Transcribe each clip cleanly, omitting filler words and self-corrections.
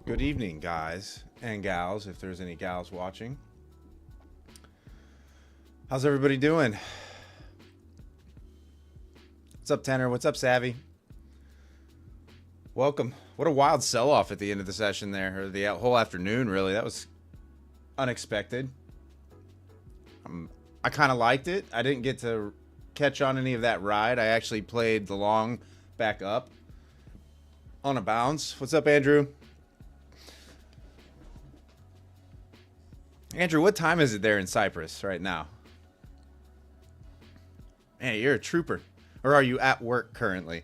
Good evening, guys and gals, if there's any gals watching. How's everybody doing? What's up, Tanner? What's up, Savvy? Welcome. What a wild sell-off at the end of the session there, or the whole afternoon, really. That was unexpected. I kind of liked it. I didn't get to catch on any of that ride. I actually played the long back up on a bounce. What's up, Andrew? Andrew, what time is it there in Cyprus right now? Hey, you're a trooper. Or are you at work currently?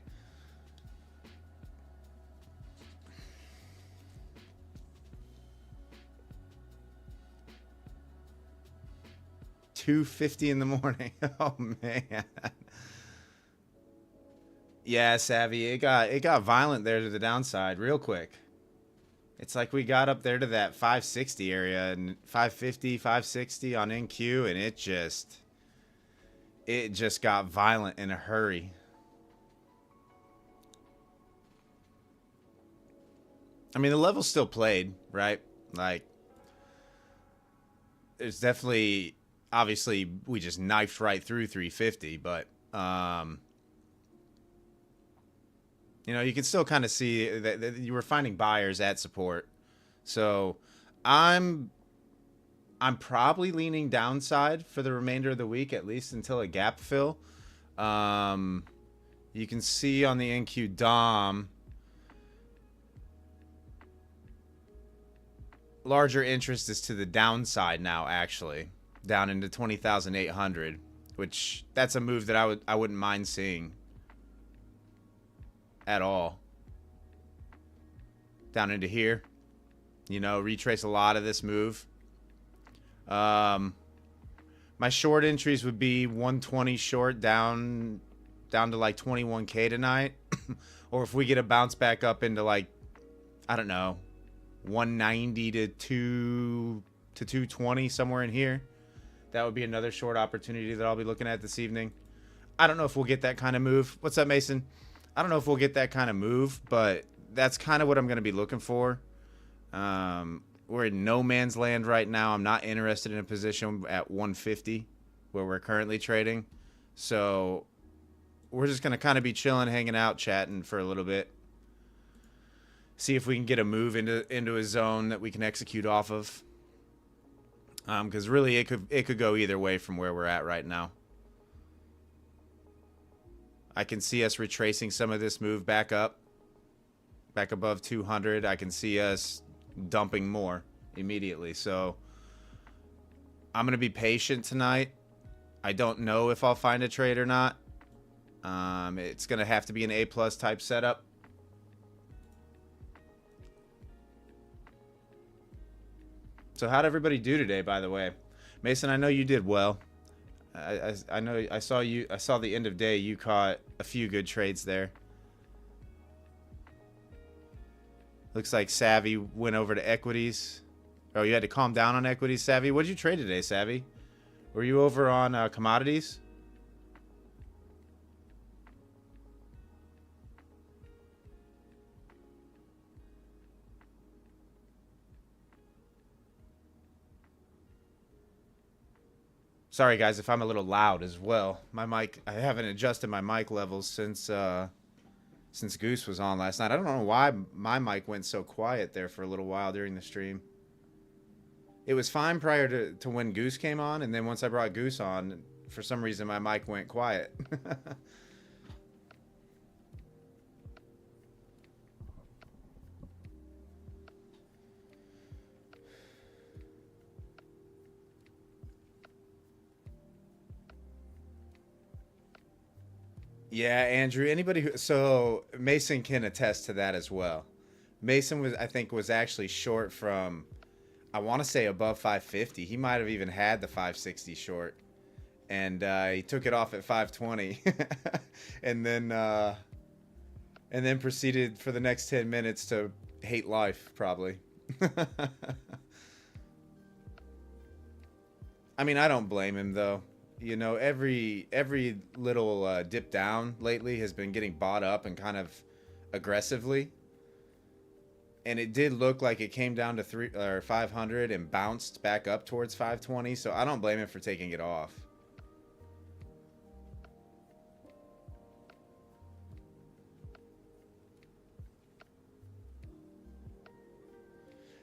$2:50 in the morning. Oh man. Yeah, Savvy. It got violent there to the downside real quick. It's like we got up there to that 560 area and 550, 560 on NQ, and it just got violent in a hurry. I mean, the level still played, right? Like, there's definitely, obviously, we just knifed right through 350, but, you know, you can still kind of see that you were finding buyers at support. So I'm probably leaning downside for the remainder of the week, at least until a gap fill. You can see on the NQ DOM, larger interest is to the downside now, actually, down into 20,800, which that's a move that I wouldn't mind seeing at all. Down into here, you know, retrace a lot of this move. My short entries would be 120 short down to like 21K tonight. Or if we get a bounce back up into like, I don't know, 190 to 220, somewhere in here, that would be another short opportunity that I'll be looking at this evening. I don't know if we'll get that kind of move. What's up, Mason? I don't know if we'll get that kind of move, but that's kind of what I'm going to be looking for. We're in no man's land right now. I'm not interested in a position at 150 where we're currently trading. So we're just going to kind of be chilling, hanging out, chatting for a little bit. See if we can get a move into a zone that we can execute off of. Because really it could go either way from where we're at right now. I can see us retracing some of this move back up, back above 200. I can see us dumping more immediately. So I'm going to be patient tonight. I don't know if I'll find a trade or not. It's going to have to be an A+ type setup. So how'd everybody do today, by the way? Mason, I know you did well. I know I saw the end of day. You caught a few good trades there. Looks like Savvy went over to equities. Oh, you had to calm down on equities, Savvy. What did you trade today, Savvy? Were you over on commodities? Sorry, guys, if I'm a little loud as well. My mic, I haven't adjusted my mic levels since Goose was on last night. I don't know why my mic went so quiet there for a little while during the stream. It was fine prior to when Goose came on, and then once I brought Goose on, for some reason my mic went quiet. Yeah, Andrew, anybody who, so Mason can attest to that as well. Mason I think was actually short from, I want to say above 550. He might have even had the 560 short, and he took it off at 520, and then proceeded for the next 10 minutes to hate life, probably. I mean, I don't blame him though. You know, every little dip down lately has been getting bought up and kind of aggressively. and it did look like it came down to 500 and bounced back up towards 520. So I don't blame him for taking it off.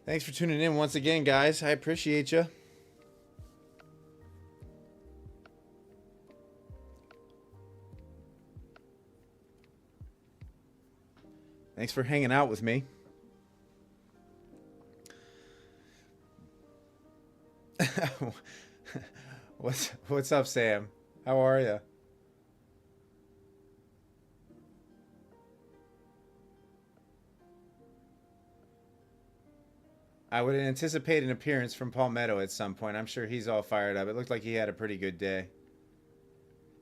Thanks for tuning in once again, guys. I appreciate you. Thanks for hanging out with me. What's up, Sam? How are you? I would anticipate an appearance from Palmetto at some point. I'm sure he's all fired up. It looked like he had a pretty good day.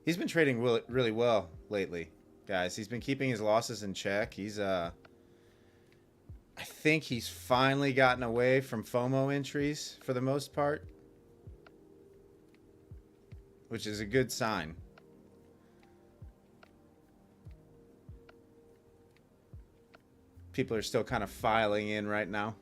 He's been trading really well lately, guys. He's been keeping his losses in check. I think he's finally gotten away from FOMO entries for the most part, which is a good sign. People are still kind of filing in right now.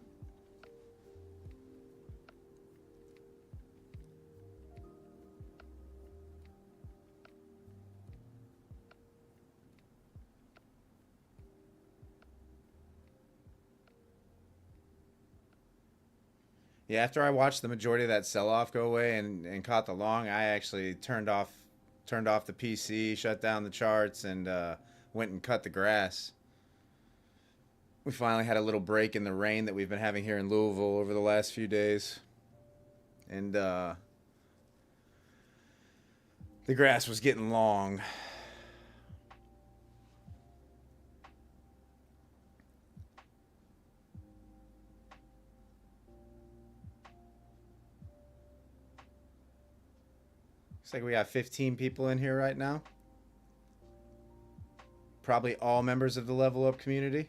Yeah, after I watched the majority of that sell-off go away and caught the long, I actually turned off the PC, shut down the charts, and went and cut the grass. We finally had a little break in the rain that we've been having here in Louisville over the last few days. And the grass was getting long. Looks like we got 15 people in here right now. Probably all members of the Level Up community.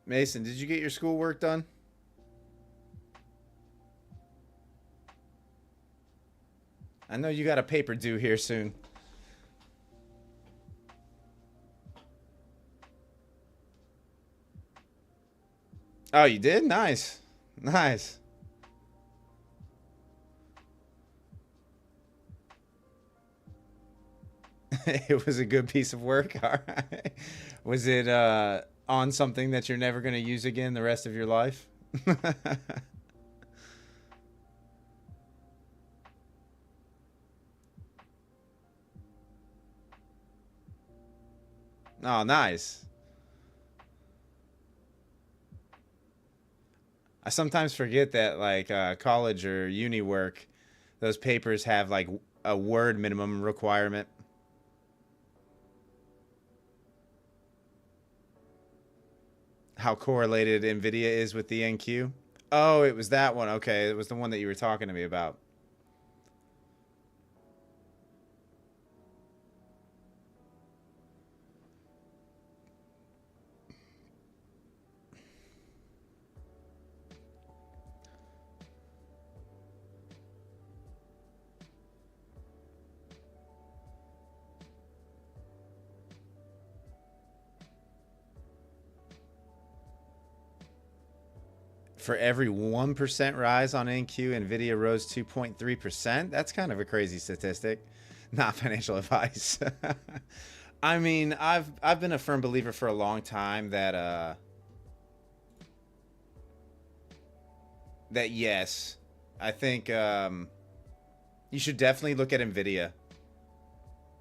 Mason, did you get your schoolwork done? I know you got a paper due here soon. Oh, you did? Nice. Nice. It was a good piece of work. All right. Was it on something that you're never going to use again the rest of your life? Oh, nice. I sometimes forget that like college or uni work, those papers have like a word minimum requirement. How correlated NVIDIA is with the NQ. Oh, it was that one. Okay, it was the one that you were talking to me about. For every 1% rise on NQ, NVIDIA rose 2.3%. That's kind of a crazy statistic. Not financial advice. I mean, I've been a firm believer for a long time that that yes, I think you should definitely look at NVIDIA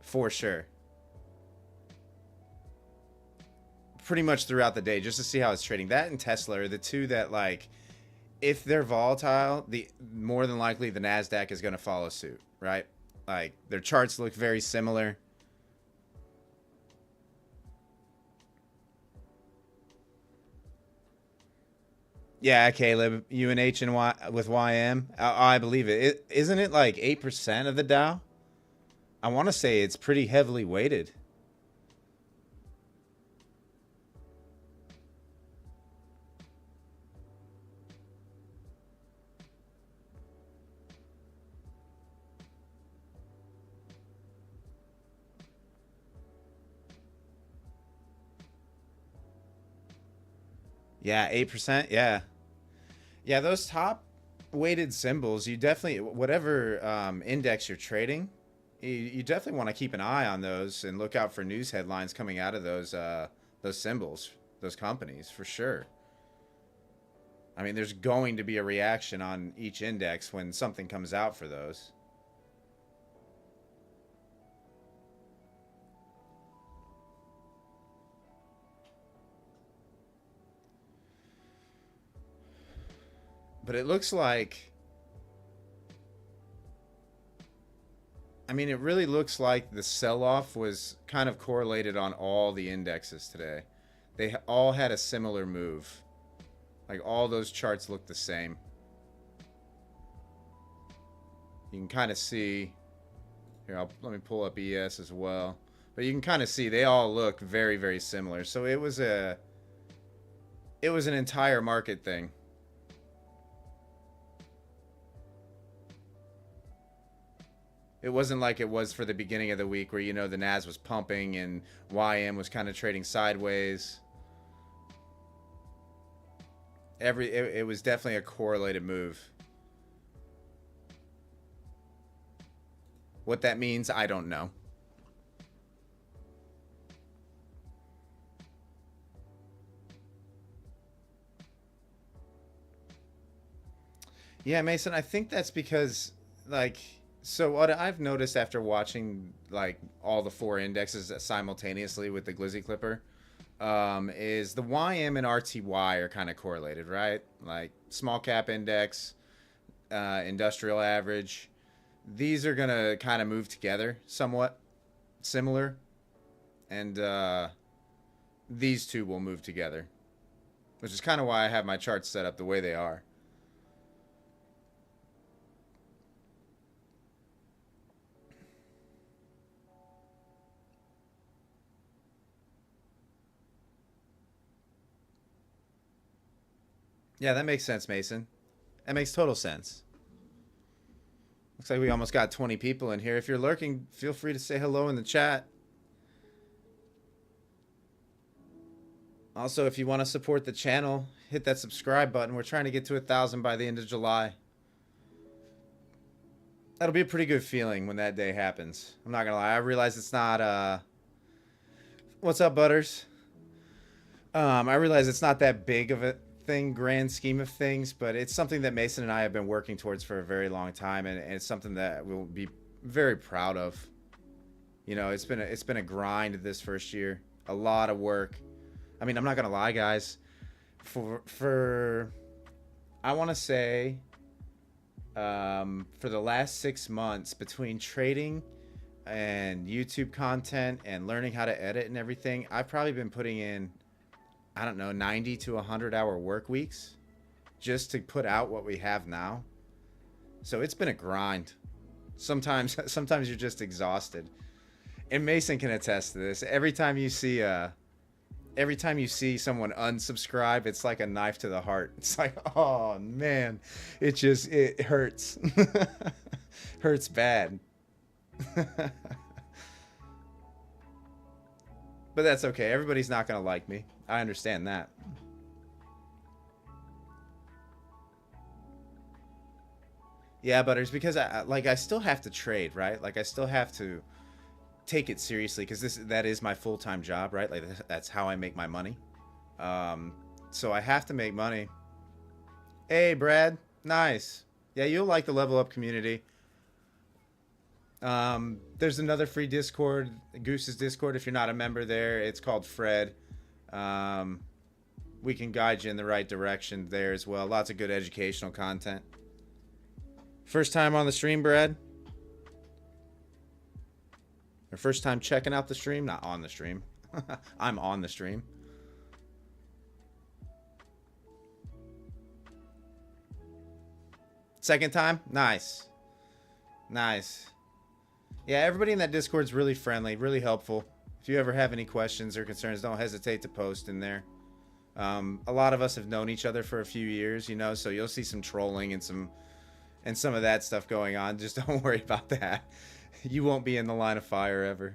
for sure. Pretty much throughout the day just to see how it's trading. That and Tesla are the two that, like, if they're volatile, the more than likely the Nasdaq is going to follow suit, right? Like, their charts look very similar. Yeah, Caleb, UNH and with YM. I believe it. Isn't it like 8% of the Dow? I want to say it's pretty heavily weighted. Yeah, 8%. Yeah. Yeah, those top weighted symbols, you definitely, whatever index you're trading, you definitely want to keep an eye on those and look out for news headlines coming out of those symbols, those companies for sure. I mean, there's going to be a reaction on each index when something comes out for those. But it looks like, I mean, it really looks like the sell-off was kind of correlated on all the indexes today. They all had a similar move. Like all those charts look the same. You can kind of see here. Let me pull up ES as well. But you can kind of see they all look very, very similar. So it was an entire market thing. It wasn't like it was for the beginning of the week where, you know, the NAS was pumping and YM was kind of trading sideways. It was definitely a correlated move. What that means, I don't know. Yeah, Mason, I think that's because, like, so what I've noticed after watching, like, all the four indexes simultaneously with the Glizzy Clipper, is the YM and RTY are kind of correlated, right? Like, small cap index, industrial average. These are going to kind of move together somewhat similar. And these two will move together, which is kind of why I have my charts set up the way they are. Yeah, that makes sense, Mason. That makes total sense. Looks like we almost got 20 people in here. If you're lurking, feel free to say hello in the chat. Also, if you want to support the channel, hit that subscribe button. We're trying to get to 1,000 by the end of July. That'll be a pretty good feeling when that day happens. I'm not gonna lie. I realize it's not what's up, Butters? I realize it's not that big of a thing, grand scheme of things, but it's something that Mason and I have been working towards for a very long time, and it's something that we'll be very proud of. You know, it's been a grind this first year, a lot of work. I mean, I'm not gonna lie, guys. For I want to say, for the last 6 months, between trading and YouTube content and learning how to edit and everything, I've probably been putting in, I don't know, 90 to 100-hour work weeks just to put out what we have now. So it's been a grind. Sometimes you're just exhausted. And Mason can attest to this. Every time you see someone unsubscribe, it's like a knife to the heart. It's like, oh man, it hurts. Hurts bad. But that's okay. Everybody's not going to like me. I understand that. Yeah, Butters, because I still have to trade, right? Like I still have to take it seriously because that is my full-time job, right? Like that's how I make my money. So I have to make money. Hey, Brad. Nice. Yeah, you'll like the Level Up community. There's another free Discord, Goose's Discord. If you're not a member there, it's called Fred. We can guide you in the right direction there as well. Lots of good educational content. First time on the stream, Brad? Or first time checking out the stream? Not on the stream. I'm on the stream. Second time? Nice. Nice. Yeah, everybody in that Discord's really friendly, really helpful. If you ever have any questions or concerns, don't hesitate to post in there. A lot of us have known each other for a few years, you know, so you'll see some trolling and some of that stuff going on. Just don't worry about that. You won't be in the line of fire ever.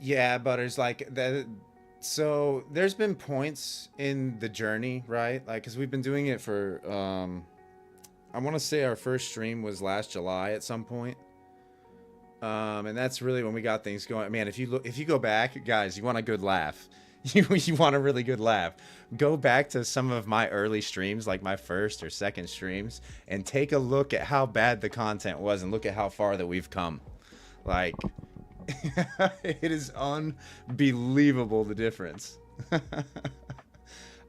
Yeah, Butters, like that. So there's been points in the journey, right? Like, cause we've been doing it for, I want to say our first stream was last July at some point. And that's really when we got things going. Man, if you go back, guys, you want a good laugh. You want a really good laugh. Go back to some of my early streams, like my first or second streams, and take a look at how bad the content was and look at how far that we've come. Like, it is unbelievable the difference.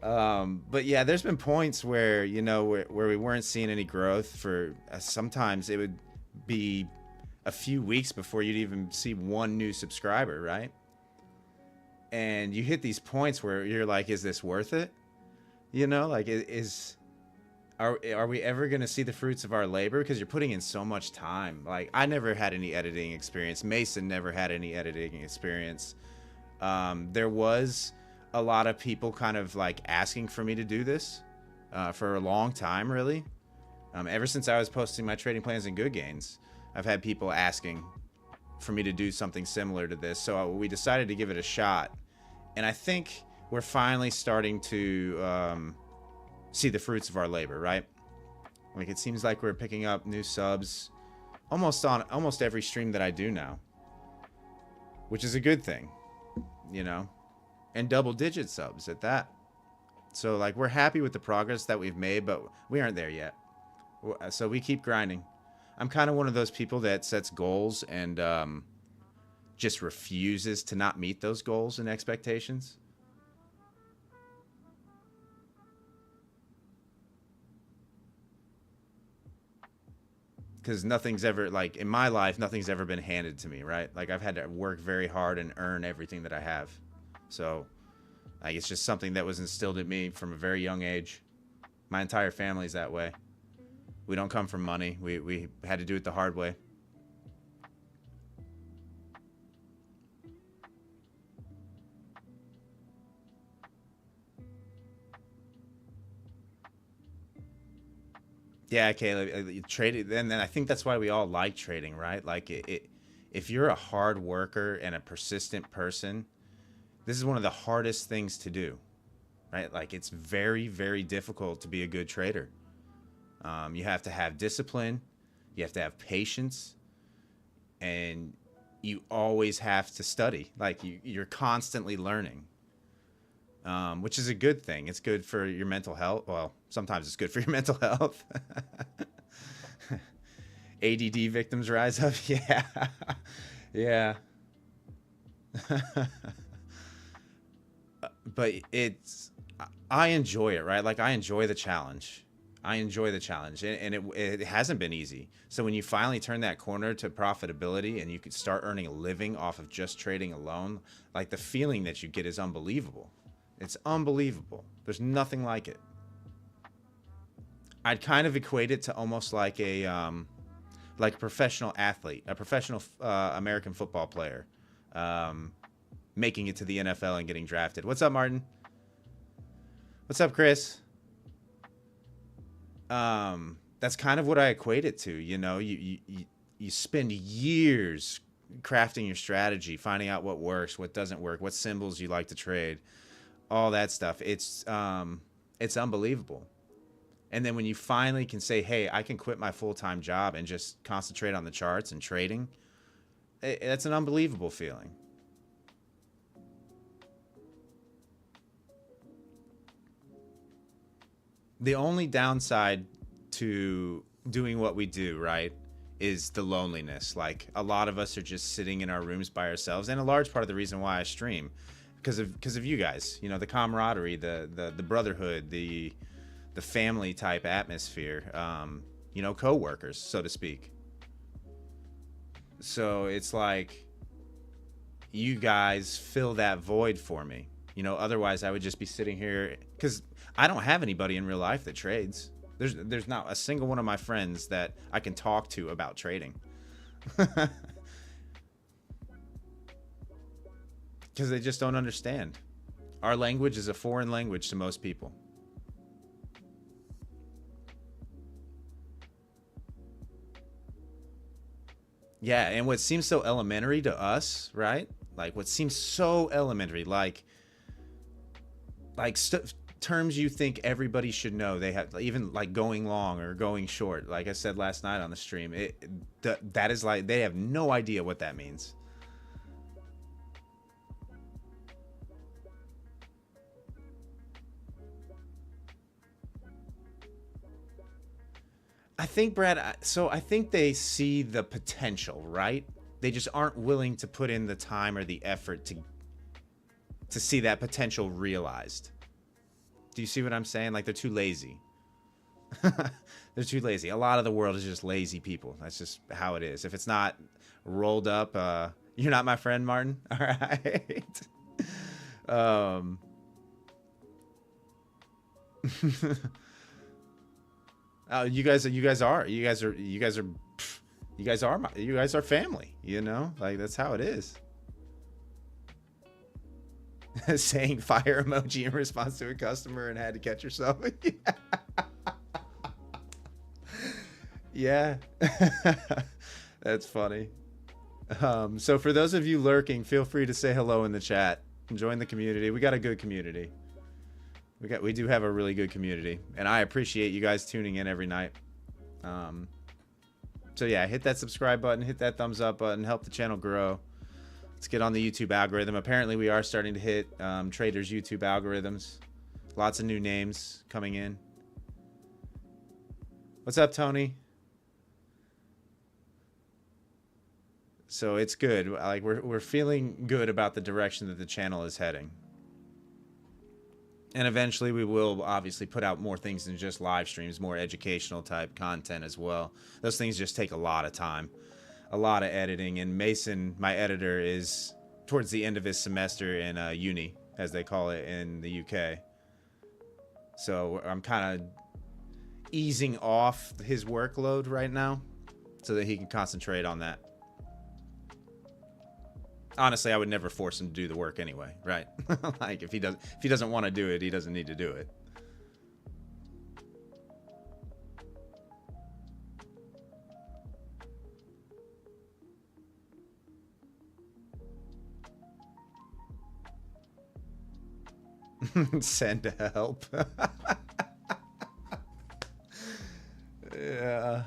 But yeah, there's been points where, you know, where we weren't seeing any growth for sometimes it would be a few weeks before you'd even see one new subscriber, right? And you hit these points where you're like, is this worth it? You know, like are we ever going to see the fruits of our labor? Because you're putting in so much time. Like, I never had any editing experience. Mason never had any editing experience. There was a lot of people kind of like asking for me to do this for a long time, really. Ever since I was posting my trading plans and good gains, I've had people asking for me to do something similar to this. So we decided to give it a shot. And I think we're finally starting to see the fruits of our labor, right? Like, it seems like we're picking up new subs almost on almost every stream that I do now, which is a good thing, you know, and double-digit subs at that. So, like, we're happy with the progress that we've made, but we aren't there yet. So we keep grinding. I'm kind of one of those people that sets goals and just refuses to not meet those goals and expectations. Because nothing's ever, like, in my life, nothing's ever been handed to me, right? Like, I've had to work very hard and earn everything that I have. So, like, it's just something that was instilled in me from a very young age. My entire family's that way. We don't come from money. We had to do it the hard way. Yeah, Caleb, trading, and then I think that's why we all like trading, right? Like, if you're a hard worker and a persistent person, this is one of the hardest things to do, right? Like, it's very, very difficult to be a good trader. You have to have discipline, you have to have patience, and you always have to study. Like, you're constantly learning. Which is a good thing. It's good for your mental health. Well, sometimes it's good for your mental health. ADD victims rise up. Yeah. Yeah. But I enjoy it, right? Like, I enjoy the challenge. I enjoy the challenge, and it hasn't been easy. So when you finally turn that corner to profitability and you could start earning a living off of just trading alone, like, the feeling that you get is unbelievable. It's unbelievable. There's nothing like it. I'd kind of equate it to almost like a professional athlete, a professional American football player, making it to the NFL and getting drafted. What's up, Martin? What's up, Chris? That's kind of what I equate it to. You know, you spend years crafting your strategy, finding out what works, what doesn't work, what symbols you like to trade, all that stuff. It's unbelievable. And then when you finally can say, hey, I can quit my full-time job and just concentrate on the charts and trading, that's an unbelievable feeling. The only downside to doing what we do, right, is the loneliness. Like, a lot of us are just sitting in our rooms by ourselves, and a large part of the reason why I stream, because of you guys, you know, the camaraderie, the brotherhood, the family type atmosphere, you know, co-workers, so to speak. So it's like you guys fill that void for me. You know, otherwise I would just be sitting here, because I don't have anybody in real life that trades. There's not a single one of my friends that I can talk to about trading. Because they just don't understand. Our language is a foreign language to most people. Yeah, and what seems so elementary to us, right? Like what seems so elementary, like terms you think everybody should know. They have, even like going long or going short. Like I said last night on the stream, that is like they have no idea what that means. I think, Brad, so I think they see the potential, right? They just aren't willing to put in the time or the effort to see that potential realized. Do you see what I'm saying? Like they're too lazy. They're too lazy. A lot of the world is just lazy people. That's just how it is. If it's not rolled up, you're not my friend, Martin. All right. um you guys are family, you know? Like that's how it is. Saying fire emoji in response to a customer and had to catch yourself. Yeah. That's funny. So for those of you lurking, feel free to say hello in the chat and join the community. We got a good community. We do have a really good community, and I appreciate you guys tuning in every night. So yeah, hit that subscribe button, hit that thumbs up button, help the channel grow. Let's get on the YouTube algorithm. Apparently we are starting to hit traders YouTube algorithms. Lots of new names coming in. What's up, Tony? So it's good. Like we're feeling good about the direction that the channel is heading. And eventually we will obviously put out more things than just live streams, more educational type content as well. Those things just take a lot of time, a lot of editing. And Mason, my editor, is towards the end of his semester in uni, as they call it in the UK. So I'm kind of easing off his workload right now so that he can concentrate on that. Honestly, I would never force him to do the work anyway, right? Like if he doesn't want to do it, he doesn't need to do it. Send help. Yeah.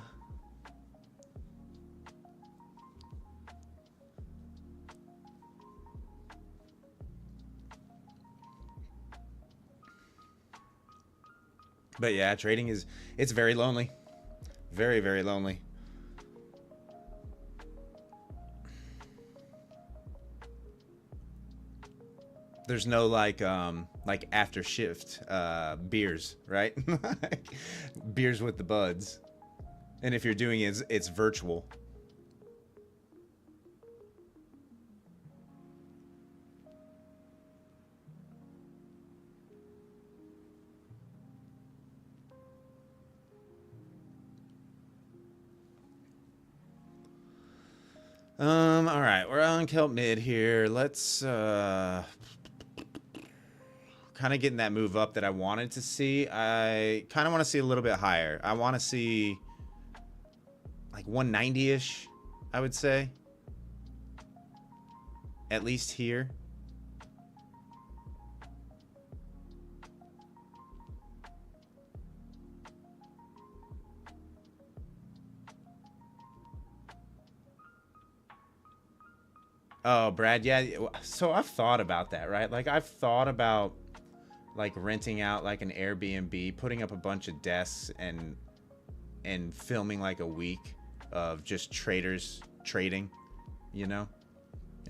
But yeah, trading it's very lonely. Very, very lonely. There's no like after shift beers, right? Beers with the buds. And if you're doing it, it's virtual. All right, we're on Kelp mid here. Let's kind of getting that move up that I wanted to see. I kind of want to see a little bit higher. I want to see like 190-ish, I would say. At least here. Oh, Brad, yeah. So I've thought about that, right? Like I've thought about like renting out like an Airbnb, putting up a bunch of desks and filming like a week of just traders trading, you know?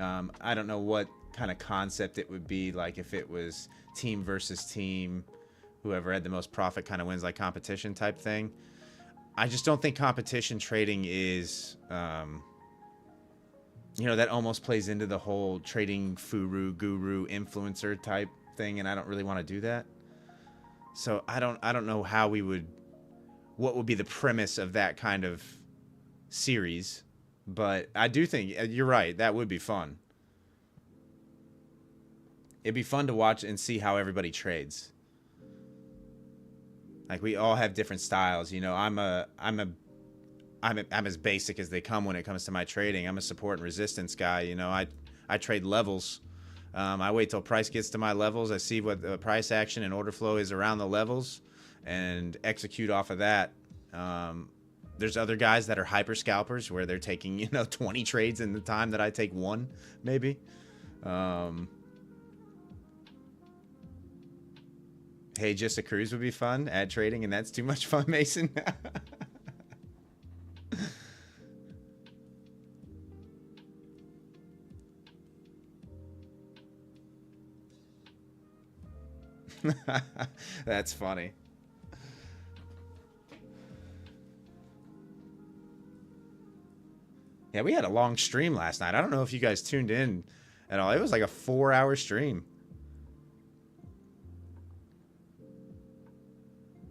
I don't know what kind of concept it would be, like if it was team versus team, whoever had the most profit kind of wins, like competition type thing. I just don't think competition trading is, you know, that almost plays into the whole trading guru influencer type thing, and I don't really want to do that. So I don't know how we would, what would be the premise of that kind of series, but I do think you're right, that would be fun. It'd be fun to watch and see how everybody trades. Like, we all have different styles, you know. I'm as basic as they come when it comes to my trading. I'm a support and resistance guy, you know. I trade levels. I wait till price gets to my levels. I see what the price action and order flow is around the levels and execute off of that. There's other guys that are hyper scalpers where they're taking, you know, 20 trades in the time that I take one, maybe. Hey, just a cruise would be fun. Ad trading, and that's too much fun, Mason. That's funny. Yeah, we had a long stream last night. I don't know if you guys tuned in at all. It was like a 4-hour stream.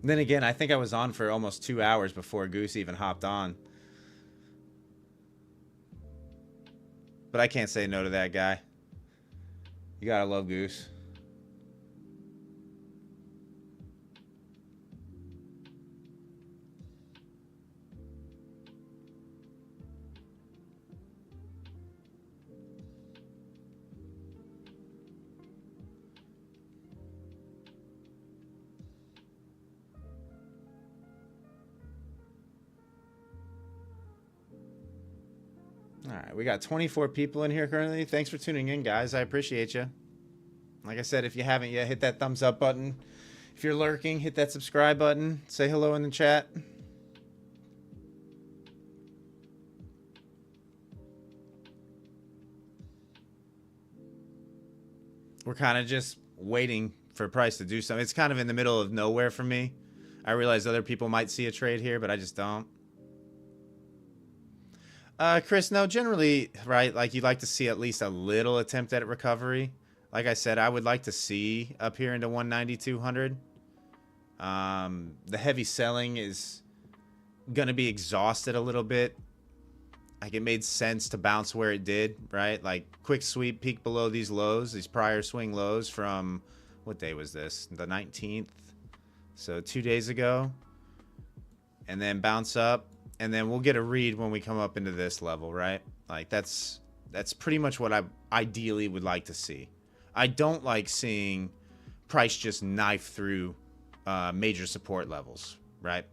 And then again, I think I was on for almost 2 hours before Goose even hopped on. But I can't say no to that guy. You gotta love Goose. All right, we got 24 people in here currently. Thanks for tuning in, guys. I appreciate you. Like I said, if you haven't yet, hit that thumbs up button. If you're lurking, hit that subscribe button. Say hello in the chat. We're kind of just waiting for price to do something. It's kind of in the middle of nowhere for me. I realize other people might see a trade here, but I just don't. Chris, no, generally, right, like, you'd like to see at least a little attempt at recovery. Like I said, I would like to see up here into 190, 200. The heavy selling is going to be exhausted a little bit. Like, it made sense to bounce where it did, right? Like, quick sweep, peak below these lows, these prior swing lows from, what day was this? The 19th. So 2 days ago. And then bounce up. And then we'll get a read when we come up into this level, right? Like, that's pretty much what I ideally would like to see. I don't like seeing price just knife through major support levels, right?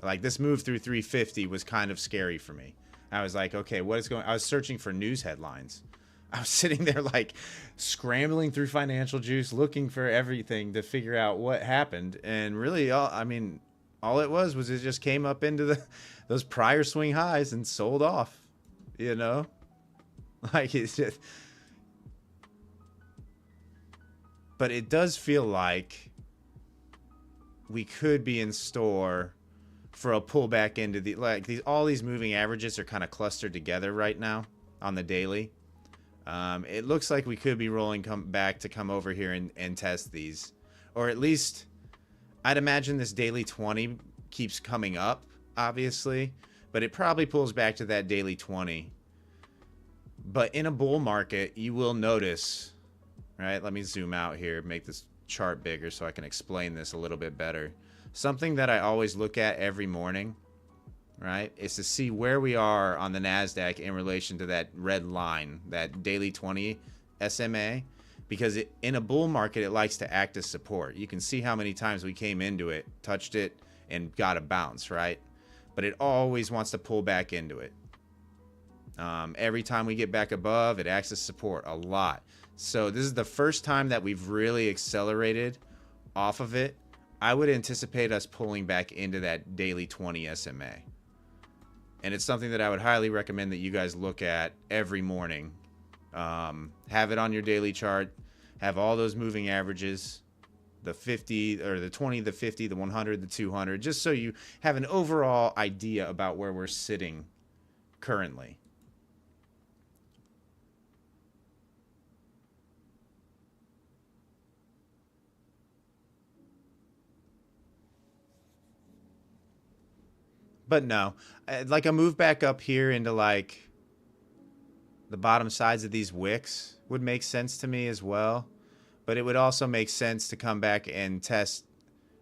Like, this move through 350 was kind of scary for me. I was like, okay, what is going on? I was searching for news headlines. I was sitting there, like, scrambling through Financial Juice, looking for everything to figure out what happened. And really, all it was it just came up into those prior swing highs and sold off, you know? Like, it's just... But it does feel like we could be in store for a pullback into the... Like, all these moving averages are kind of clustered together right now on the daily. It looks like we could be rolling back to come over here and test these. Or at least... I'd imagine this daily 20 keeps coming up, obviously, but it probably pulls back to that daily 20. But in a bull market, you will notice, right? Let me zoom out here, make this chart bigger so I can explain this a little bit better. Something that I always look at every morning, right, is to see where we are on the NASDAQ in relation to that red line, that daily 20 SMA. Because in a bull market, it likes to act as support. You can see how many times we came into it, touched it, and got a bounce, right? But it always wants to pull back into it. Every time we get back above, it acts as support a lot. So this is the first time that we've really accelerated off of it. I would anticipate us pulling back into that daily 20 SMA. And it's something that I would highly recommend that you guys look at every morning. Have it on your daily chart. Have all those moving averages, the 50 or the 20, the 50, the 100, the 200, just so you have an overall idea about where we're sitting currently. But no, like a move back up here into like the bottom sides of these wicks would make sense to me as well. But it would also make sense to come back and test.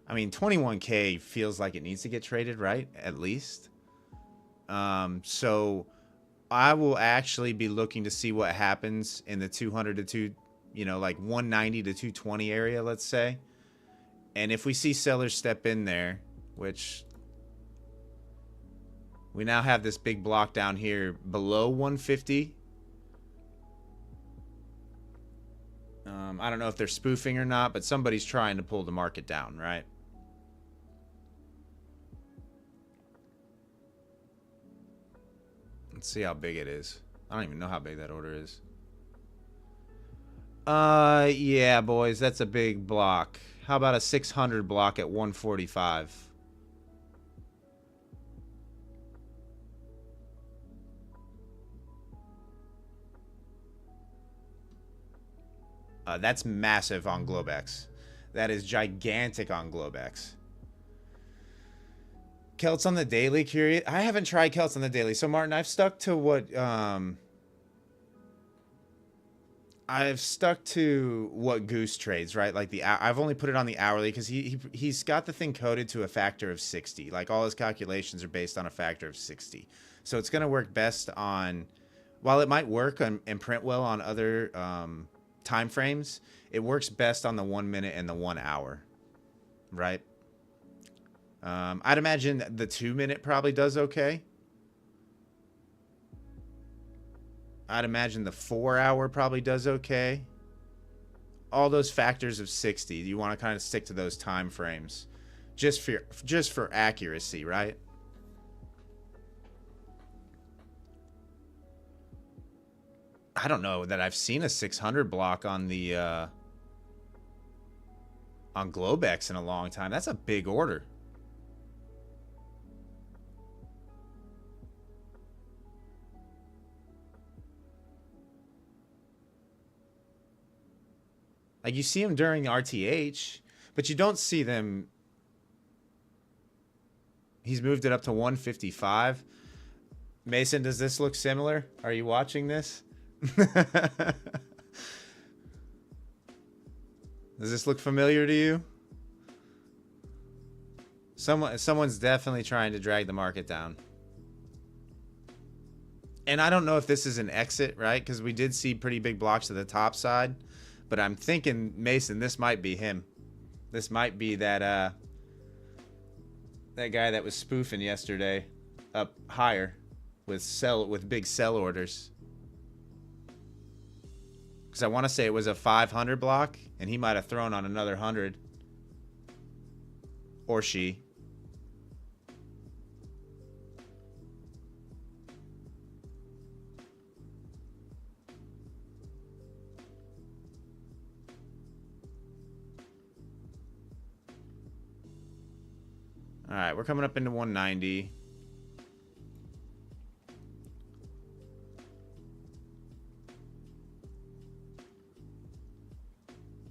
I mean, 21K feels like it needs to get traded, right? At least. So I will actually be looking to see what happens in the 200 to 2, like 190 to 220 area, let's say. And if we see sellers step in there, which we now have this big block down here below 150. I don't know if they're spoofing or not, but somebody's trying to pull the market down, right? Let's see how big it is. I don't even know how big that order is. Yeah, boys, that's a big block. How about a 600 block at 145? That's massive on Globex. That is gigantic on Globex. Celts on the daily, curious. I haven't tried Celts on the daily. So Martin, I've stuck to what Goose trades, right? Like I've only put it on the hourly because he's got the thing coded to a factor of 60. Like all his calculations are based on a factor of 60. So it's gonna work best on, while it might work and print well on other time frames, it works best on the 1 minute and the 1 hour, right? I'd imagine the 2 minute probably does okay. I'd imagine the 4 hour probably does okay. All those factors of 60, you want to kind of stick to those time frames just for accuracy, right? I don't know that I've seen a 600 block on the on Globex in a long time. That's a big order. Like, you see them during RTH, but you don't see them. He's moved it up to 155. Mason, does this look similar? Are you watching this? Does this look familiar to you? Someone's definitely trying to drag the market down. And I don't know if this is an exit, right? Because we did see pretty big blocks to the top side. But I'm thinking, Mason, this might be him. This might be that guy that was spoofing yesterday up higher with big sell orders. Because I want to say it was a 500 block, and he might have thrown on another 100. Or she. All right, we're coming up into 190.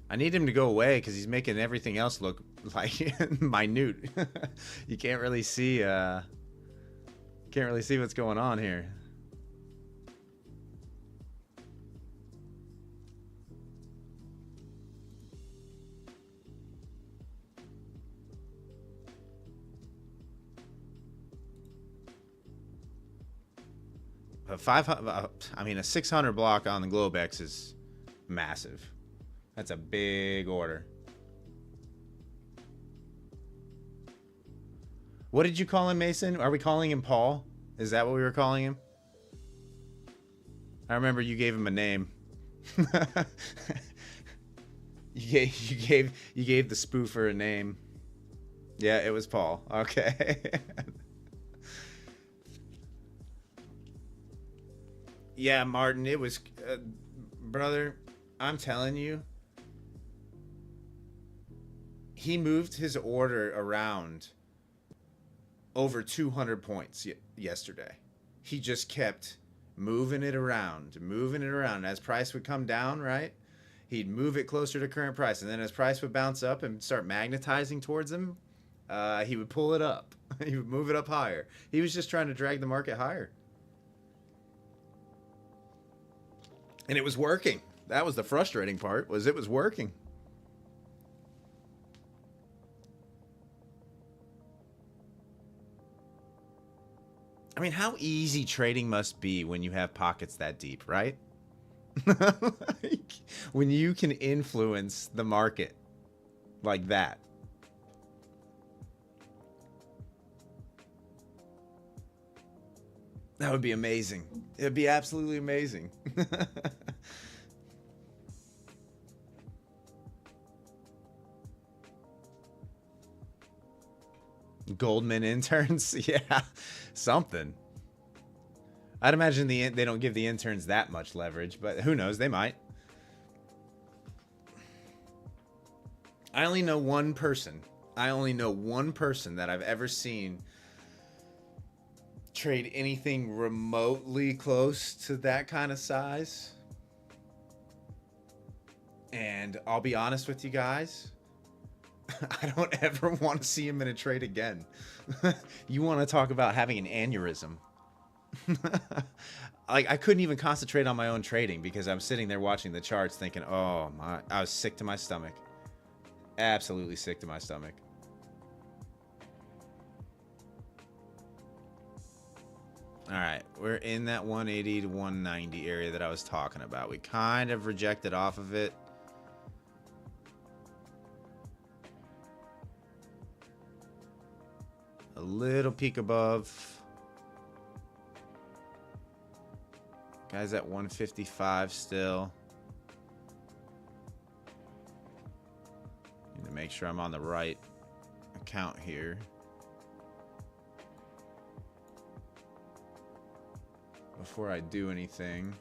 I need him to go away because he's making everything else look like minute. You can't really see what's going on here. A 500, I mean, a 600 block on the Globex is massive. That's a big order. What did you call him, Mason? Are we calling him Paul? Is that what we were calling him? I remember you gave him a name. you gave the spoofer a name. Yeah, it was Paul. Okay. Yeah, Martin, it was Brother, I'm telling you, he moved his order around over 200 points yesterday. He just kept moving it around. As price would come down, right? He'd move it closer to current price. And then as price would bounce up and start magnetizing towards him, he would pull it up. He would move it up higher. He was just trying to drag the market higher. And it was working. That was the frustrating part, was it was working. I mean, how easy trading must be when you have pockets that deep, right? Like, when you can influence the market like that. That would be amazing. It would be absolutely amazing. Goldman interns? Yeah, something. I'd imagine they don't give the interns that much leverage, but who knows? They might. I only know one person that I've ever seen trade anything remotely close to that kind of size. And I'll be honest with you guys, I don't ever want to see him in a trade again. You want to talk about having an aneurysm. Like, I couldn't even concentrate on my own trading because I'm sitting there watching the charts thinking, oh my, I was sick to my stomach. Absolutely sick to my stomach. All right, we're in that 180 to 190 area that I was talking about. We kind of rejected off of it. A little peak above. Guys at 155 still. Need to make sure I'm on the right account here. Before I do anything.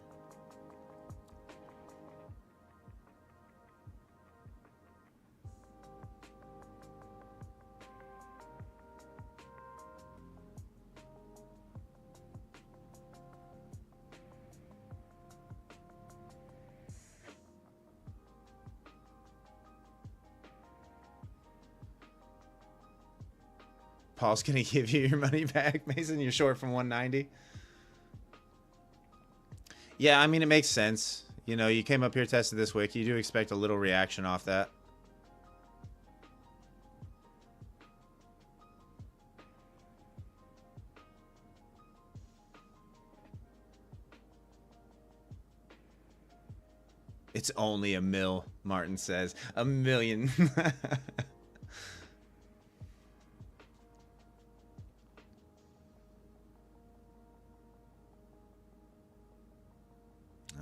Paul's gonna give you your money back, Mason. You're short from 190. Yeah, I mean, it makes sense. You know, you came up here, tested this wick. You do expect a little reaction off that. It's only a mil, Martin says. A million.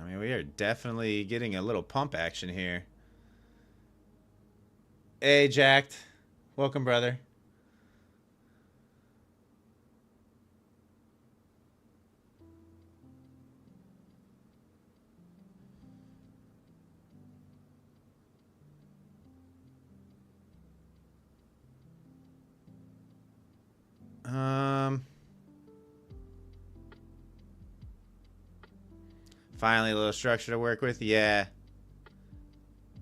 I mean, we are definitely getting a little pump action here. Hey, Jacked. Welcome, brother. Finally, a little structure to work with. Yeah.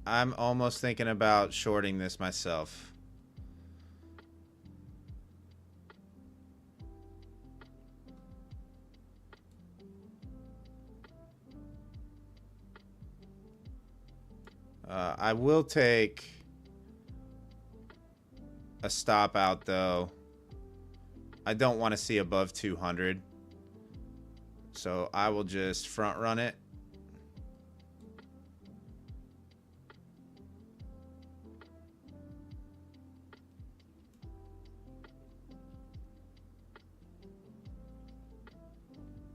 I'm almost thinking about shorting this myself. I will take a stop out, though. I don't want to see above 200. So I will just front run it.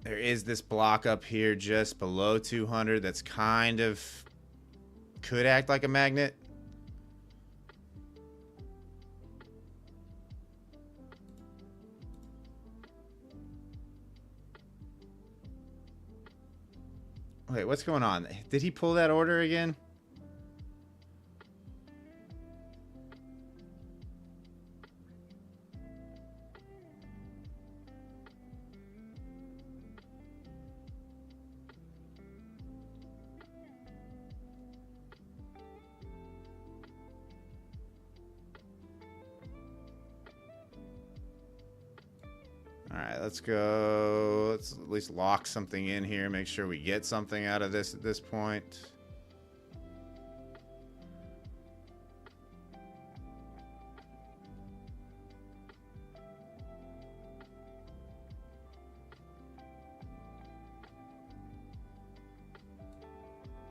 There is this block up here just below 200 that's kind of could act like a magnet. Wait, what's going on? Did he pull that order again? Alright, let's go. Let's at least lock something in here. Make sure we get something out of this at this point.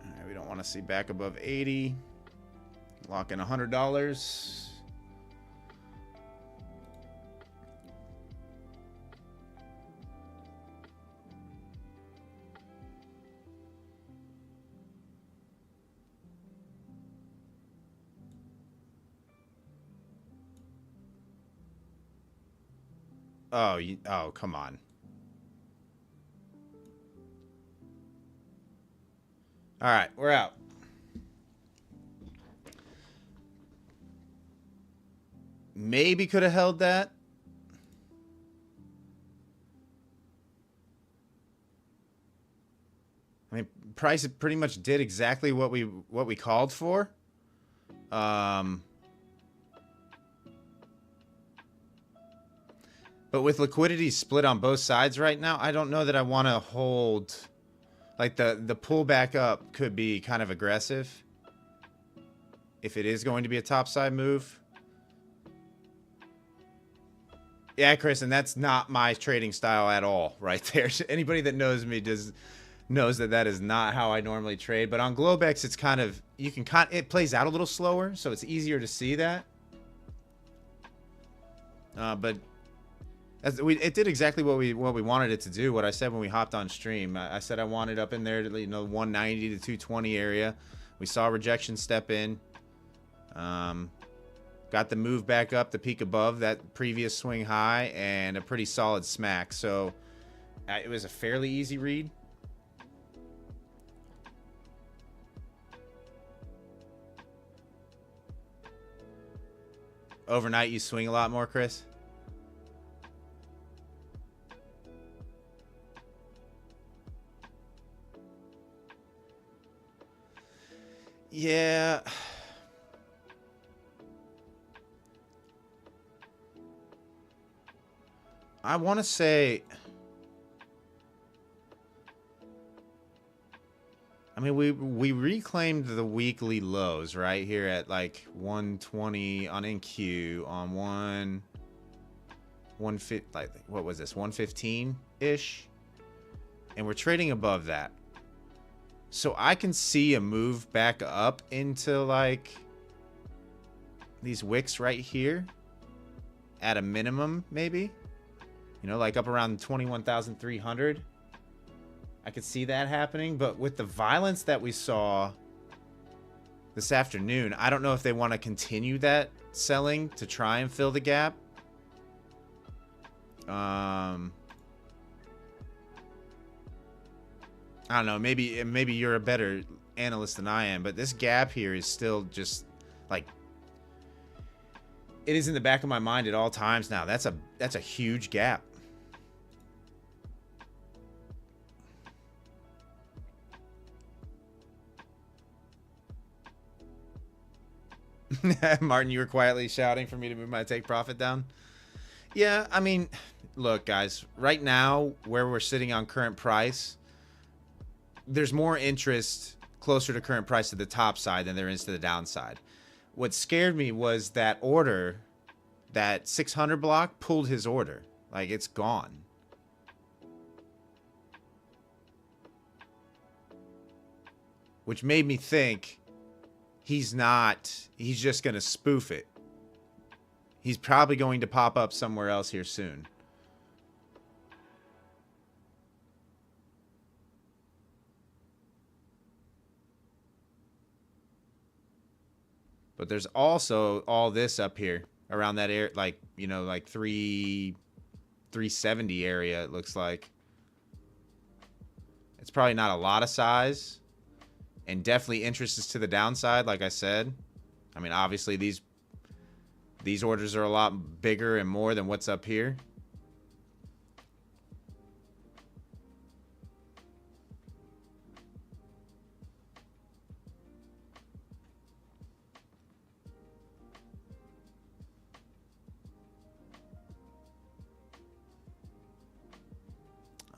Alright, we don't want to see back above 80. Lock in $100. Oh, oh, come on. All right, we're out. Maybe could have held that. I mean, price pretty much did exactly what we called for. But with liquidity split on both sides right now, I don't know that I want to hold. Like, the pullback up could be kind of aggressive if it is going to be a topside move. Yeah, Chris, and that's not my trading style at all right there. Anybody that knows me knows that that is not how I normally trade. But on Globex, it's kind of, it plays out a little slower, so it's easier to see that. But it did exactly what we wanted it to do. What I said when we hopped on stream, I said I wanted up in there to 190 to 220 area. We saw rejection step in. Got the move back up, the peak above that previous swing high, and a pretty solid smack. So it was a fairly easy read. Overnight, you swing a lot more, Chris? Yeah. I want to say, I mean, we reclaimed the weekly lows right here at like 120 on NQ on 150, like, what was this, 115 ish, and we're trading above that. So I can see a move back up into like these wicks right here at a minimum, maybe. Like up around 21,300. I could see that happening, but with the violence that we saw this afternoon, I don't know if they want to continue that selling to try and fill the gap. I don't know. Maybe you're a better analyst than I am, but this gap here is still just like, it is in the back of my mind at all times now. That's a huge gap. Martin, you were quietly shouting for me to move my take profit down. Yeah, I mean, look, guys, right now where we're sitting on current price, there's more interest closer to current price to the top side than there is to the downside. What scared me was that order, that 600 block pulled his order. Like, it's gone. Which made me think he's just going to spoof it. He's probably going to pop up somewhere else here soon. But there's also all this up here around that area, like, like 370 area, it looks like. It's probably not a lot of size. And definitely interest is to the downside, like I said. I mean, obviously these orders are a lot bigger and more than what's up here.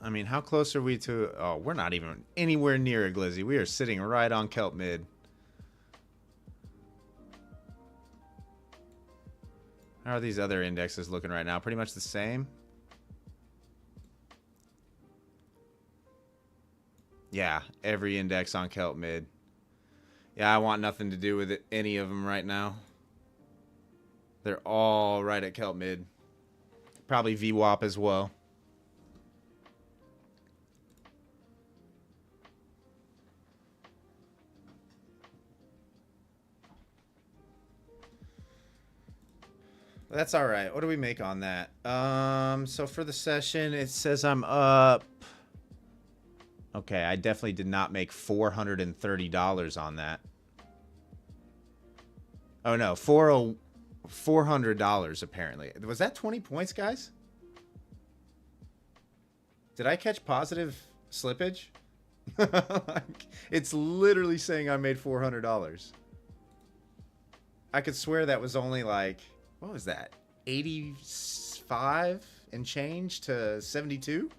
I mean, how close are we to... Oh, we're not even anywhere near a glizzy. We are sitting right on kelp mid. How are these other indexes looking right now? Pretty much the same. Yeah, every index on kelp mid. Yeah, I want nothing to do with it, any of them right now. They're all right at kelp mid. Probably VWAP as well. That's all right. What do we make on that? So for the session, it says I'm up. Okay, I definitely did not make $430 on that. Oh no, $400 apparently. Was that 20 points, guys? Did I catch positive slippage? Like, it's literally saying I made $400. I could swear that was only like, what was that? 85 and change to 72?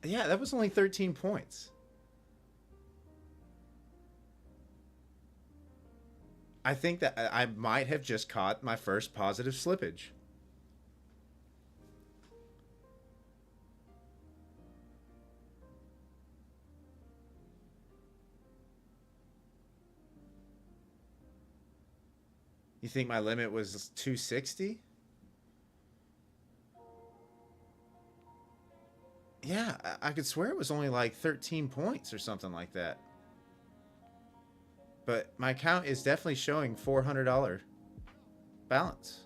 Yeah, that was only 13 points. I think that I might have just caught my first positive slippage. You think my limit was 260? Yeah, I could swear it was only like 13 points or something like that. But my account is definitely showing $400 balance.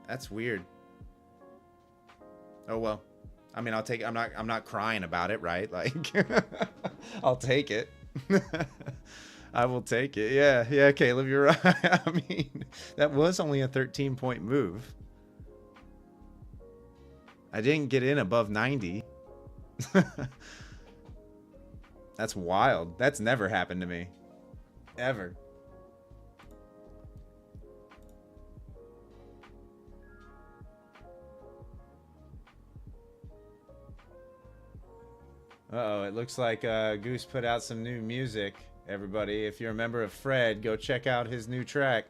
That's weird. Oh well. I mean, I'll take it. I'm not crying about it, right? Like I'll take it. I will take it. Yeah, yeah, Caleb, you're right. I mean, that was only a 13-point move. I didn't get in above 90. That's wild. That's never happened to me. Ever. Uh-oh, it looks like Goose put out some new music. Everybody, if you're a member of Fred, go check out his new track.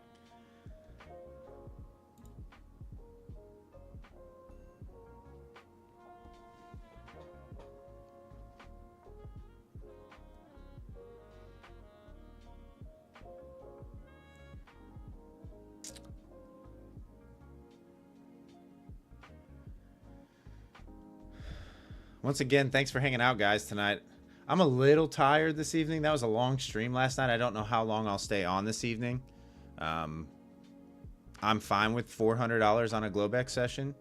Once again, thanks for hanging out, guys, tonight. I'm a little tired this evening. That was a long stream last night. I don't know how long I'll stay on this evening. I'm fine with $400 on a Globex session.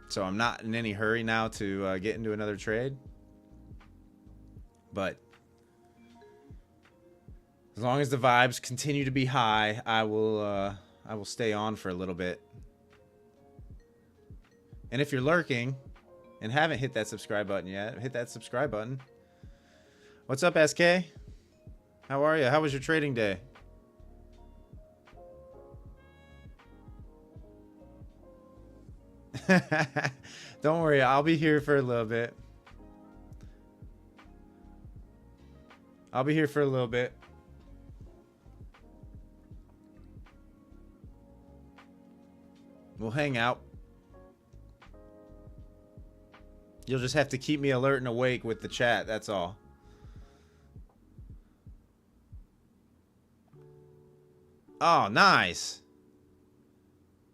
So I'm not in any hurry now to get into another trade. But as long as the vibes continue to be high, I will stay on for a little bit. And if you're lurking and haven't hit that subscribe button yet, hit that subscribe button. What's up, SK? How are you? How was your trading day? Don't worry, I'll be here for a little bit. I'll be here for a little bit. We'll hang out. You'll just have to keep me alert and awake with the chat, that's all. Oh, nice.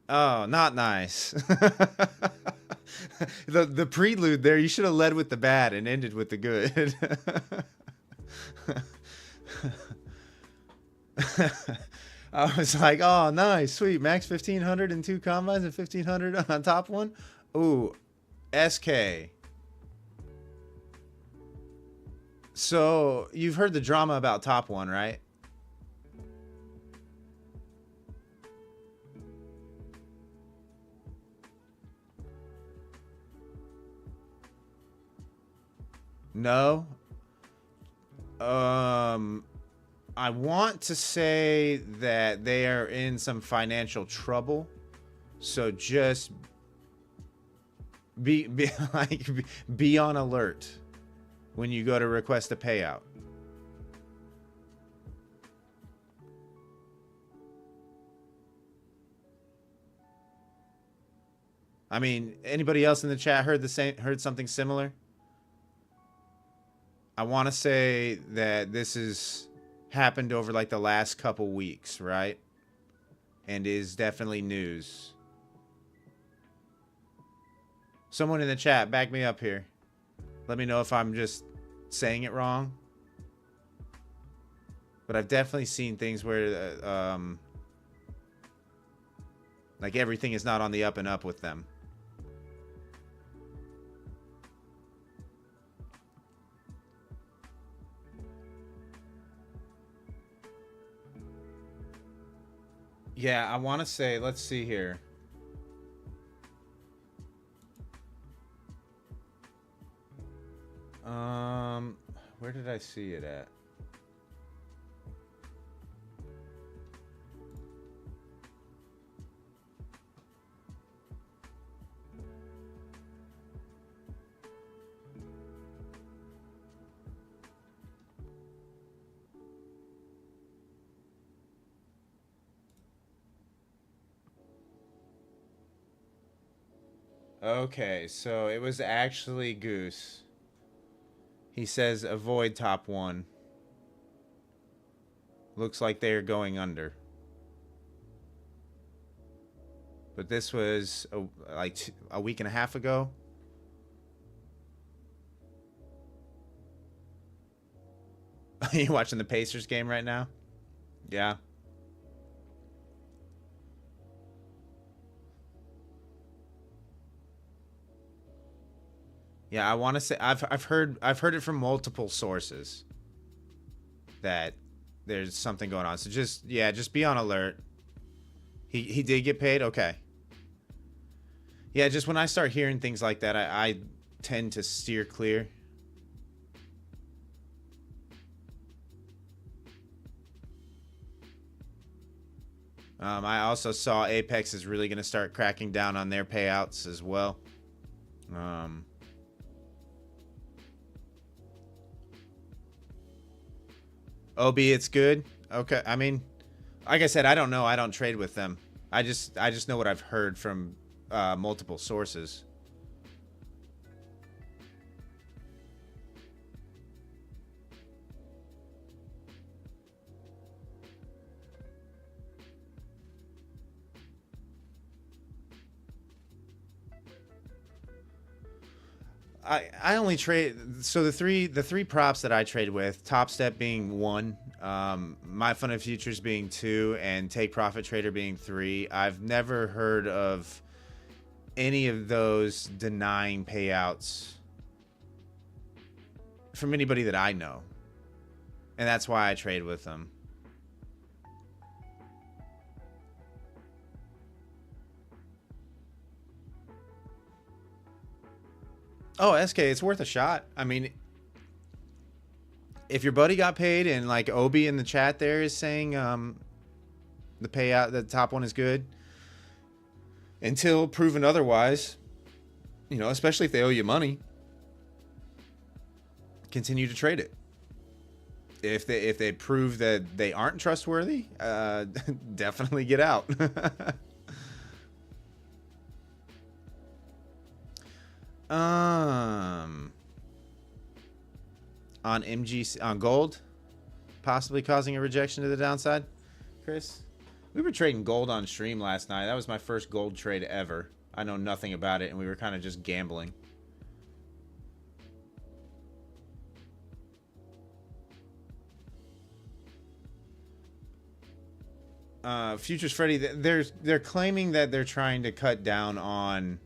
Oh, not nice. The prelude there, you should have led with the bad and ended with the good. I was like, oh, nice, sweet, max 1500 and 2 combines and 1500 on top one. Ooh, SK. So you've heard the drama about top one, right? No. I want to say that they are in some financial trouble. So just be like be on alert when you go to request a payout. I mean, anybody else in the chat heard something similar? I want to say that this has happened over like the last couple weeks, right? And is definitely news. Someone in the chat, back me up here. Let me know if I'm just saying it wrong. But I've definitely seen things where like everything is not on the up and up with them. Yeah, I want to say, let's see here. Where did I see it at? Okay, so it was actually Goose. He says avoid top one. Looks like they're going under. But this was like a week and a half ago. Are you watching the Pacers game right now? Yeah. Yeah, I want to say I've heard it from multiple sources that there's something going on. So just be on alert. He did get paid? Okay. Yeah, just when I start hearing things like that, I tend to steer clear. I also saw Apex is really going to start cracking down on their payouts as well. OB, it's good. Okay, I mean, like I said, I don't know. I don't trade with them. I just know what I've heard from multiple sources. I only trade, so the three props that I trade with, Top Step being 1, My Fun of Futures being 2, and Take Profit Trader being 3. I've never heard of any of those denying payouts from anybody that I know, and that's why I trade with them. Oh, SK, it's worth a shot. I mean, if your buddy got paid and like Obi in the chat there is saying the payout, the top one is good, until proven otherwise, you know, especially if they owe you money, continue to trade it. If they prove that they aren't trustworthy, definitely get out. On MG, on gold, possibly causing a rejection to the downside. Chris, we were trading gold on stream last night. That was my first gold trade ever. I know nothing about it, and we were kind of just gambling. Futures Freddy, they're claiming that they're trying to cut down on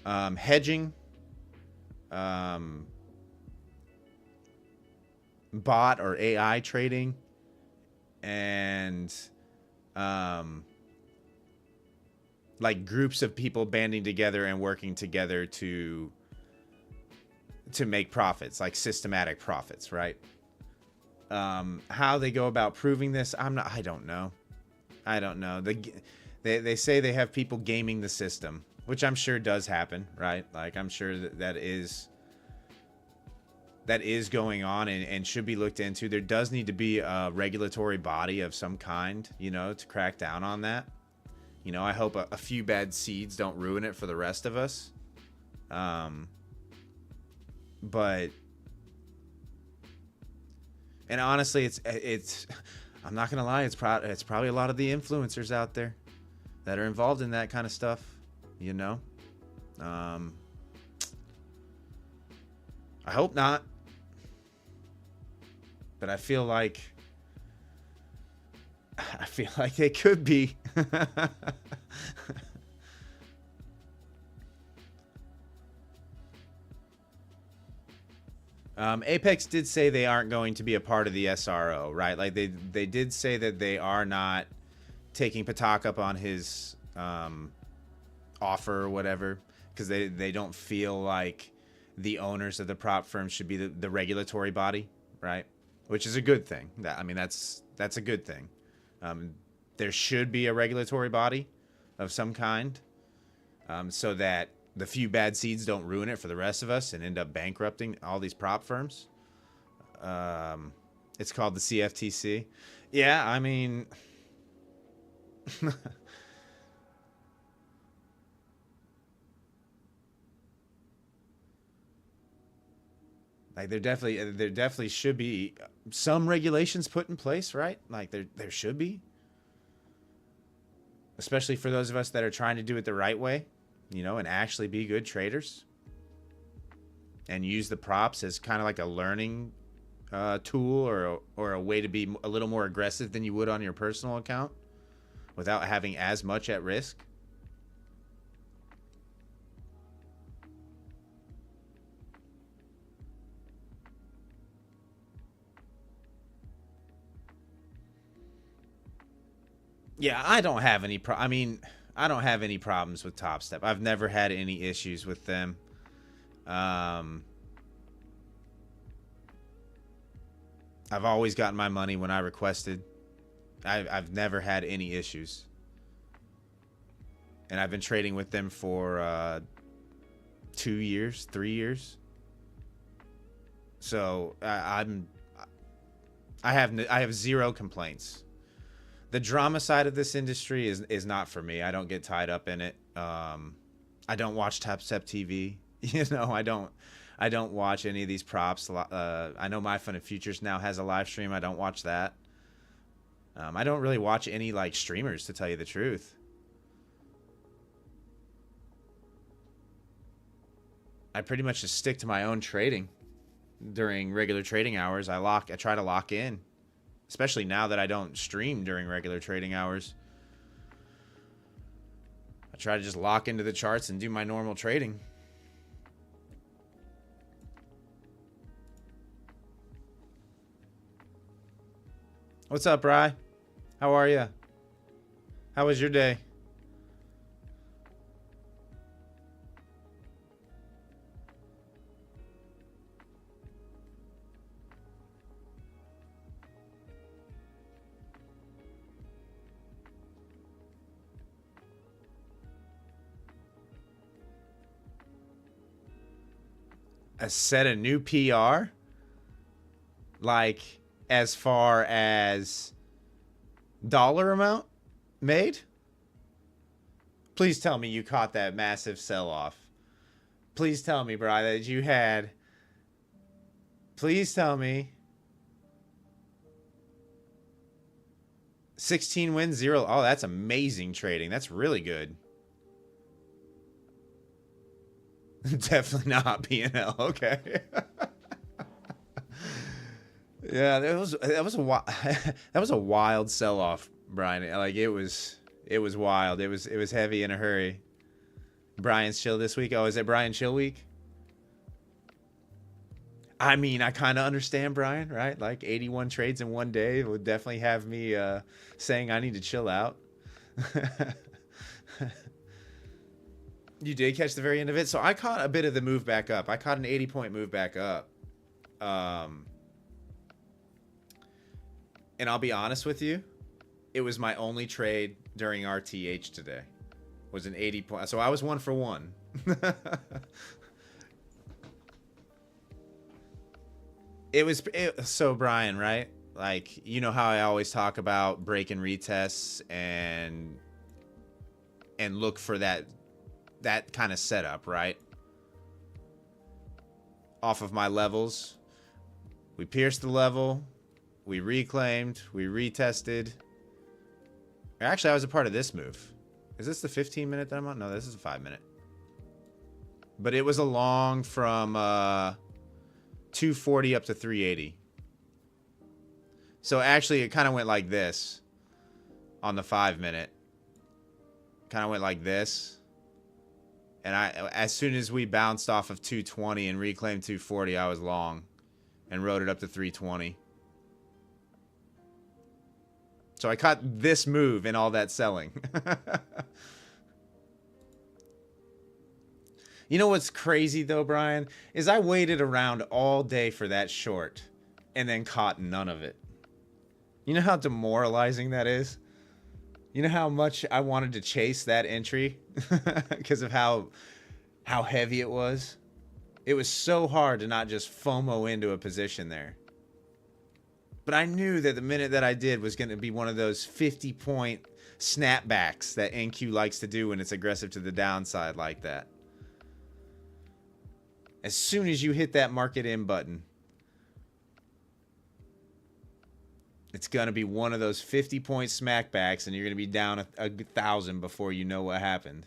hedging, um, bot or AI trading, and like groups of people banding together and working together to make profits, like systematic profits, right? How they go about proving this, I don't know. They say they have people gaming the system, which I'm sure does happen, right? Like, I'm sure that is going on and should be looked into. There does need to be a regulatory body of some kind, to crack down on that. I hope a few bad seeds don't ruin it for the rest of us. But, and honestly, it's I'm not gonna lie, it's probably a lot of the influencers out there that are involved in that kind of stuff. I hope not, but I feel like they could be. Apex did say they aren't going to be a part of the SRO, right? Like they did say that they are not taking Patak up on his offer or whatever, because they don't feel like the owners of the prop firm should be the regulatory body, right? Which is a good thing. That's a good thing. There should be a regulatory body of some kind, so that the few bad seeds don't ruin it for the rest of us and end up bankrupting all these prop firms. It's called the CFTC. Yeah, I mean, like there definitely should be some regulations put in place, right? Like there should be, especially for those of us that are trying to do it the right way. And actually be good traders and use the props as kind of like a learning tool or a way to be a little more aggressive than you would on your personal account without having as much at risk. Yeah, I don't have any I don't have any problems with Top Step. I've never had any issues with them. I've always gotten my money when I requested. I've never had any issues. And I've been trading with them for 2 years, 3 years. So I have zero complaints. The drama side of this industry is not for me. I don't get tied up in it. I don't watch Top Step TV. I don't watch any of these props. I know My Fun and Futures now has a live stream. I don't watch that. I don't really watch any like streamers, to tell you the truth. I pretty much just stick to my own trading during regular trading hours. I try to lock in. Especially now that I don't stream during regular trading hours. I try to just lock into the charts and do my normal trading. What's up, Rye? How are you? How was your day? Set a new PR? Like, as far as dollar amount made? Please tell me you caught that massive sell-off. Please tell me, bro, that you had... Please tell me. 16 wins, 0... Oh, that's amazing trading. That's really good. Definitely not P&L. Okay. Yeah, that was a wild sell-off Brian. Like it was wild. It was heavy in a hurry. Brian's chill this week. Oh, is it Brian chill week? I mean, I kind of understand Brian, right? Like 81 trades in one day would definitely have me saying I need to chill out. You did catch the very end of it. So I caught a bit of the move back up. I caught an 80-point move back up. And I'll be honest with you, it was my only trade during RTH today. Was an 80-point. So I was 1 for 1. So Brian, right? Like, you know how I always talk about break and retests and look for that kind of setup, right? Off of my levels. We pierced the level. We reclaimed. We retested. Actually, I was a part of this move. Is this the 15-minute that I'm on? No, this is a 5-minute. But it was a long from 240 up to 380. So actually, it kind of went like this on the 5-minute. Kind of went like this. And as soon as we bounced off of 220 and reclaimed 240, I was long and rode it up to 320. So I caught this move in all that selling. You know what's crazy though, Brian, is I waited around all day for that short and then caught none of it. You know how demoralizing that is? You know how much I wanted to chase that entry because of how heavy it was? It was so hard to not just FOMO into a position there. But I knew that the minute that I did was going to be one of those 50-point snapbacks that NQ likes to do when it's aggressive to the downside like that. As soon as you hit that market in button, it's going to be one of those 50-point smackbacks, and you're going to be down a 1,000 before you know what happened.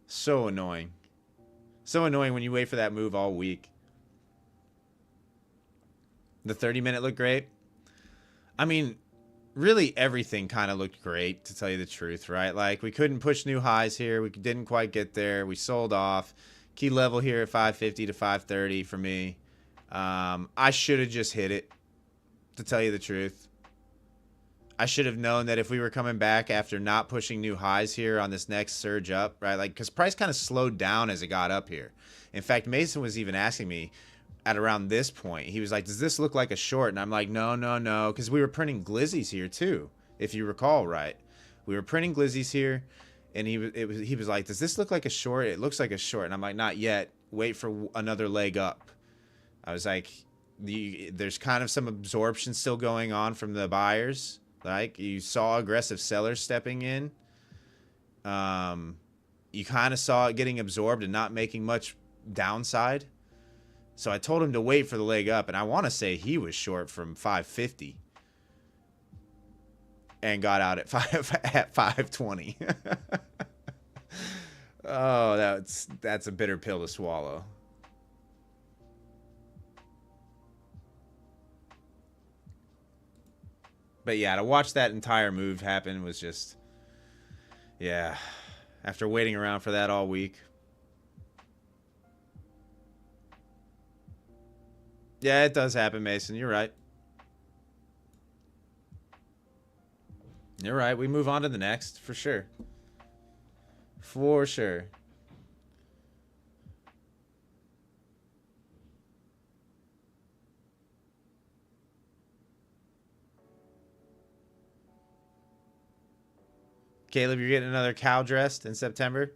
So annoying. So annoying when you wait for that move all week. The 30-minute looked great. I mean, really everything kind of looked great, to tell you the truth, right? Like, we couldn't push new highs here. We didn't quite get there. We sold off. Key level here at 550 to 530 for me. I should have just hit it, to tell you the truth. I should have known that if we were coming back after not pushing new highs here on this next surge up, right? Like, because price kind of slowed down as it got up here. In fact, Mason was even asking me at around this point. He was like, does this look like a short? And I'm like, no, because we were printing glizzies here too, if you recall right. We were printing glizzies here, and he was like, does this look like a short? It looks like a short. And I'm like, not yet. Wait for another leg up. I was like, there's kind of some absorption still going on from the buyers. Like, you saw aggressive sellers stepping in. You kind of saw it getting absorbed and not making much downside. So I told him to wait for the leg up, and I want to say he was short from 550 and got out at 520. Oh, that's a bitter pill to swallow. But yeah, to watch that entire move happen was just, yeah, after waiting around for that all week. Yeah, it does happen, Mason. You're right. You're right. We move on to the next, for sure. For sure. Caleb, you're getting another cow dressed in September?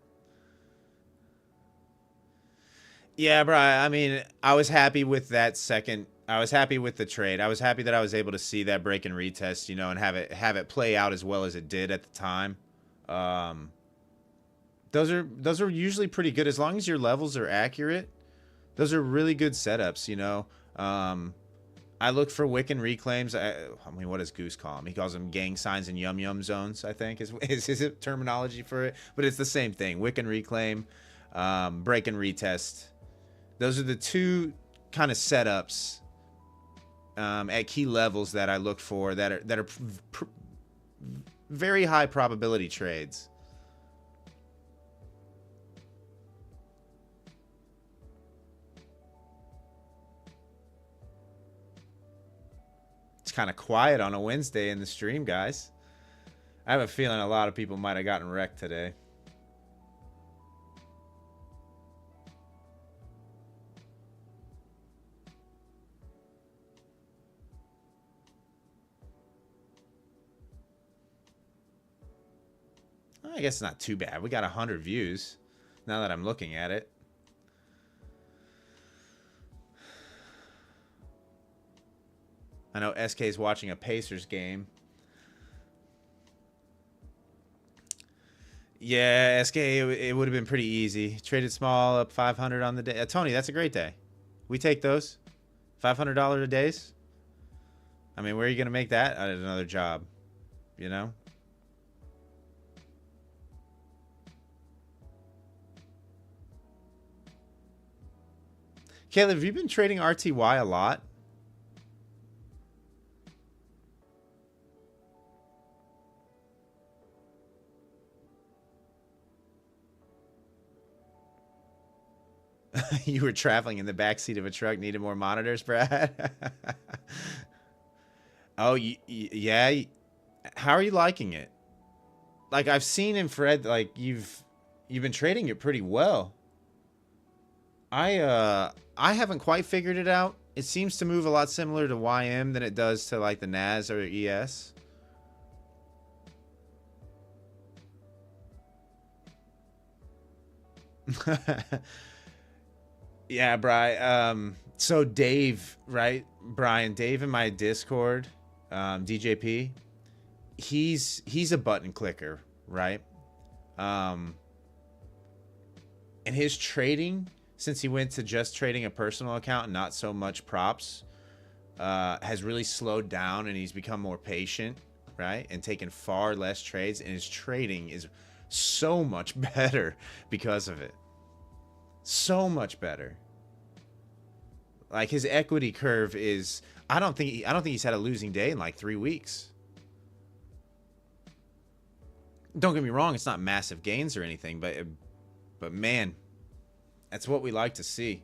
Yeah, bro. I mean, I was happy with that second. I was happy with the trade. I was happy that I was able to see that break and retest, you know, and have it play out as well as it did at the time. Those are usually pretty good as long as your levels are accurate. Those are really good setups, you know. I look for wick and reclaims. I mean, what does Goose call them? He calls them gang signs and yum zones, I think is his terminology for it. But it's the same thing. Wick and reclaim, break and retest. Those are the two kind of setups at key levels that I look for that are very high probability trades. It's kind of quiet on a Wednesday in the stream, guys. I have a feeling a lot of people might have gotten wrecked today. I guess it's not too bad. We got 100 views now that I'm looking at it. I know SK is watching a Pacers game. Yeah, SK, it would have been pretty easy. Traded small, up 500 on the day. Tony, that's a great day. We take those. $500 a days. I mean, where are you going to make that at another job? You know? Caleb, have you been trading RTY a lot? You were traveling in the backseat of a truck, needed more monitors, Brad? Oh, yeah. How are you liking it? Like, I've seen in Fred, like, you've been trading it pretty well. I haven't quite figured it out. It seems to move a lot similar to YM than it does to, like, the NAS or ES. Yeah, Bri. So Dave, right? Brian, Dave in my Discord, DJP, he's a button clicker, right? And his trading, since he went to just trading a personal account and not so much props, has really slowed down, and he's become more patient, right? And taken far less trades, and his trading is so much better because of it. So much better. Like, his equity curve is, I don't think he's had a losing day in like 3 weeks. Don't get me wrong, it's not massive gains or anything, but man, that's what we like to see.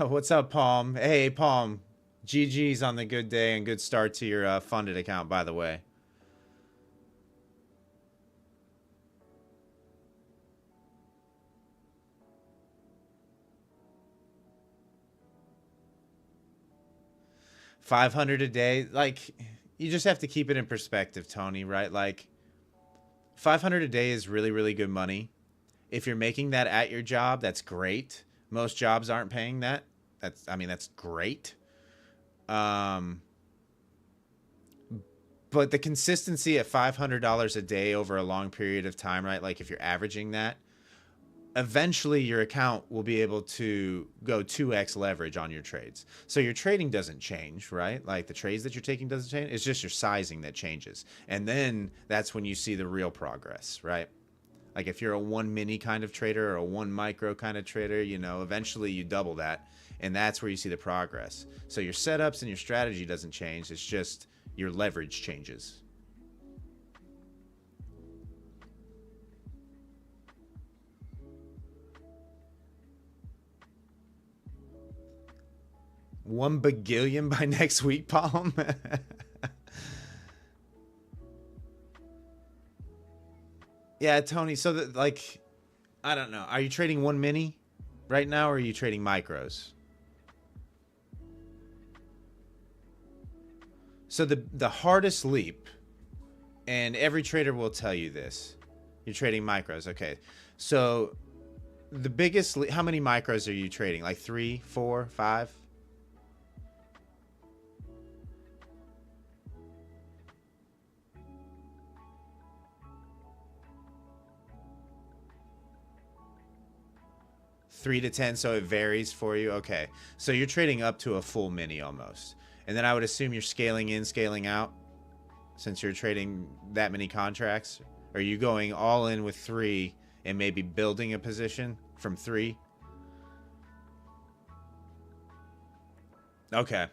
What's up, Palm? Hey, Palm. GG's on the good day and good start to your funded account, by the way. $500 a day, like, you just have to keep it in perspective, Tony, right? Like, $500 a day is really, really good money. If you're making that at your job, that's great. Most jobs aren't paying that. That's great. But the consistency at $500 a day over a long period of time, right? Like, if you're averaging that, eventually your account will be able to go 2x leverage on your trades. So your trading doesn't change, right? Like, the trades that you're taking doesn't change. It's just your sizing that changes. And then that's when you see the real progress, right? Like, if you're a 1 mini kind of trader or a 1 micro kind of trader, you know, eventually you double that. And that's where you see the progress. So your setups and your strategy doesn't change. It's just your leverage changes. $1 bagillion by next week, Palm. Yeah, Tony. So that, like, I don't know. Are you trading 1 mini right now, or are you trading micros? So the hardest leap, and every trader will tell you this, you're trading micros. Okay. So the biggest, how many micros are you trading? Like 3, 4, 5? Three to 10, so it varies for you. Okay, so you're trading up to a full mini almost. And then I would assume you're scaling in, scaling out, since you're trading that many contracts. Are you going all in with 3 and maybe building a position from 3? Okay.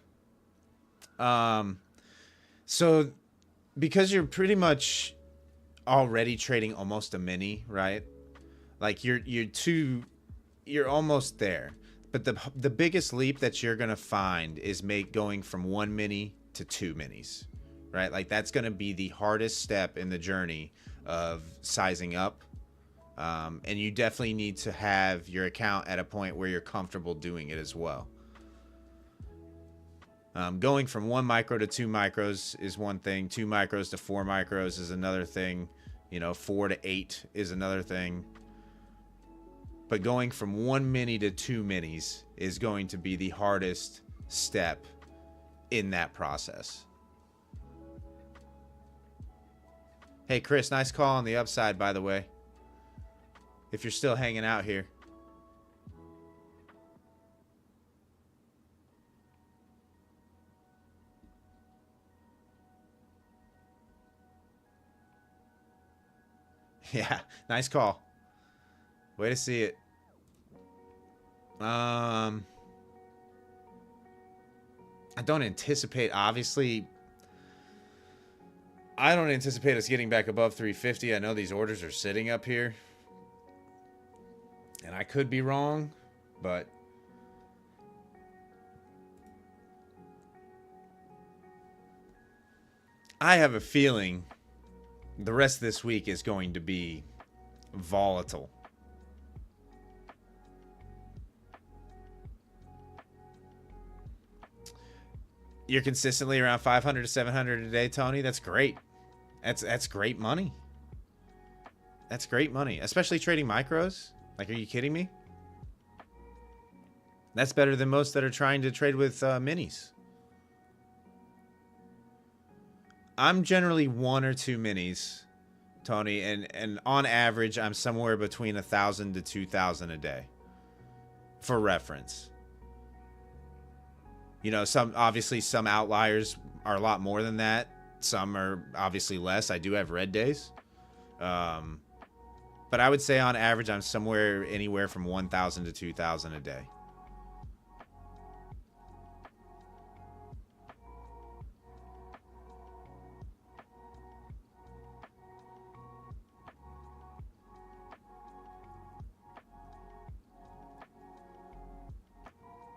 So because you're pretty much already trading almost a mini, right? Like you're almost there. But the biggest leap that you're going to find is going from 1 mini to 2 minis, right? Like that's going to be the hardest step in the journey of sizing up. And you definitely need to have your account at a point where you're comfortable doing it as well. Going from 1 micro to 2 micros is one thing. 2 micros to 4 micros is another thing. 4 to 8 is another thing. But going from 1 mini to 2 minis is going to be the hardest step in that process. Hey, Chris, nice call on the upside, by the way. If you're still hanging out here. Yeah, nice call. Way to see it. I don't anticipate, obviously. I don't anticipate us getting back above 350. I know these orders are sitting up here. And I could be wrong, but I have a feeling the rest of this week is going to be volatile. You're consistently around 500 to 700 a day, Tony. That's great. That's great money. That's great money, especially trading micros. Like, are you kidding me? That's better than most that are trying to trade with minis. I'm generally 1 or 2 minis, Tony, and on average, I'm somewhere between 1,000 to 2,000 a day. For reference. Obviously some outliers are a lot more than that. Some are obviously less. I do have red days. But I would say on average, I'm somewhere anywhere from 1,000 to 2,000 a day.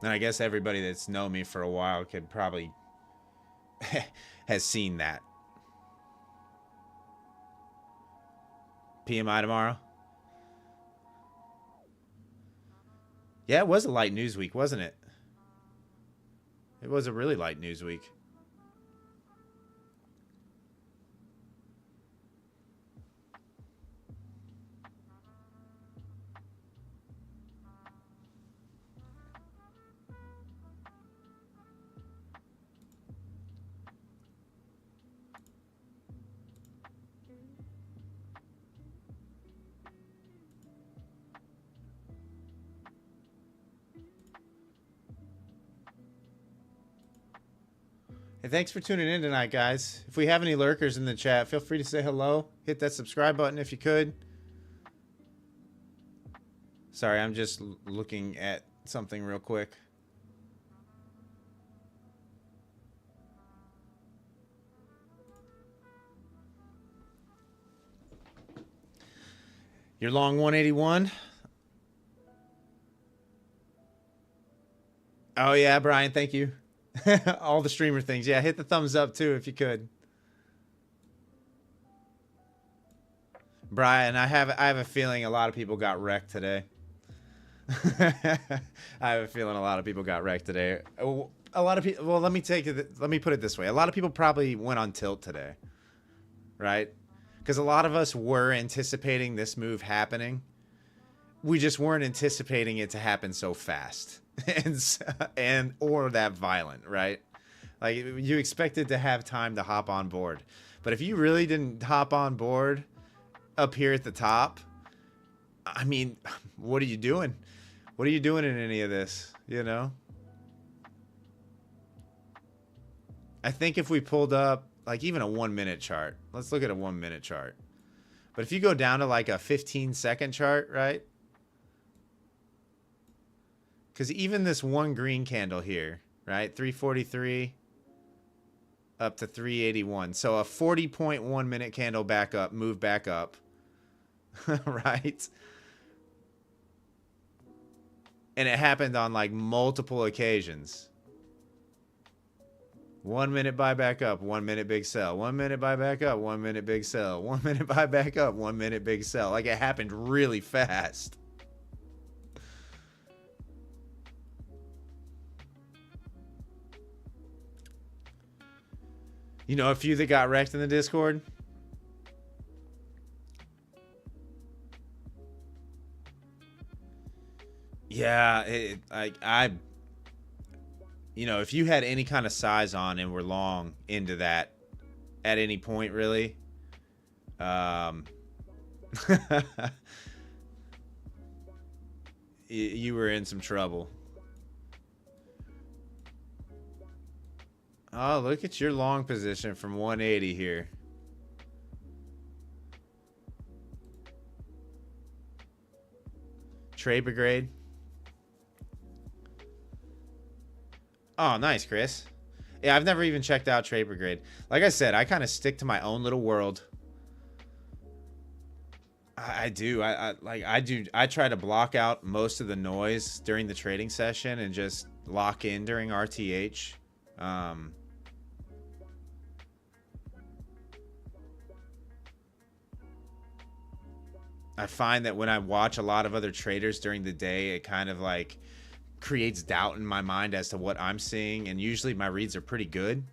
And I guess everybody that's known me for a while could probably has seen that. PMI tomorrow? Yeah, it was a light news week, wasn't it? It was a really light news week. Hey, thanks for tuning in tonight, guys. If we have any lurkers in the chat, feel free to say hello. Hit that subscribe button if you could. Sorry, I'm just looking at something real quick. You're long 181. Oh, yeah, Brian, thank you. All the streamer things. Yeah, hit the thumbs up, too, if you could. Brian, I have a feeling a lot of people got wrecked today. I have a feeling a lot of people got wrecked today. A lot of people. Well, let me put it this way. A lot of people probably went on tilt today, right? Because a lot of us were anticipating this move happening. We just weren't anticipating it to happen so fast and or that violent, right? Like, you expected to have time to hop on board. But if you really didn't hop on board up here at the top, I mean, what are you doing? What are you doing in any of this, you know? I think if we pulled up like even a 1 minute chart, let's look at a 1 minute chart. But if you go down to like a 15-second chart, right? Because even this one green candle here, right? 343 up to 381. So a 40.1 minute candle back up, move back up, right? And it happened on like multiple occasions. 1 minute buy back up, 1 minute big sell. 1 minute buy back up, 1 minute big sell. 1 minute buy back up, 1 minute big sell. Like it happened really fast. You know a few that got wrecked in the Discord? Yeah, you know, if you had any kind of size on and were long into that at any point, really, you were in some trouble. Oh, look at your long position from 180 here. Trade Brigade. Oh, nice, Chris. Yeah, I've never even checked out Trade Brigade. Like I said, I kind of stick to my own little world. I do. I try to block out most of the noise during the trading session and just lock in during RTH. I find that when I watch a lot of other traders during the day, it kind of like creates doubt in my mind as to what I'm seeing, and usually my reads are pretty good.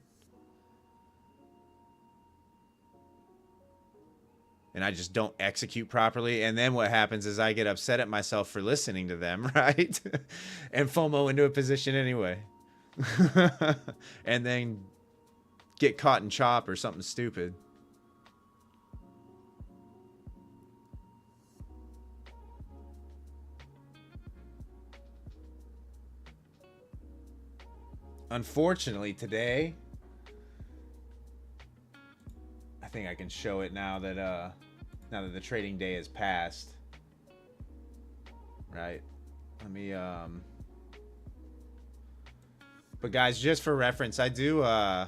And I just don't execute properly, and then what happens is I get upset at myself for listening to them, right? And FOMO into a position anyway. And then get caught in chop or something stupid. Unfortunately, today, I think I can show it now that the trading day has passed. Right. Let me But guys, just for reference, I do I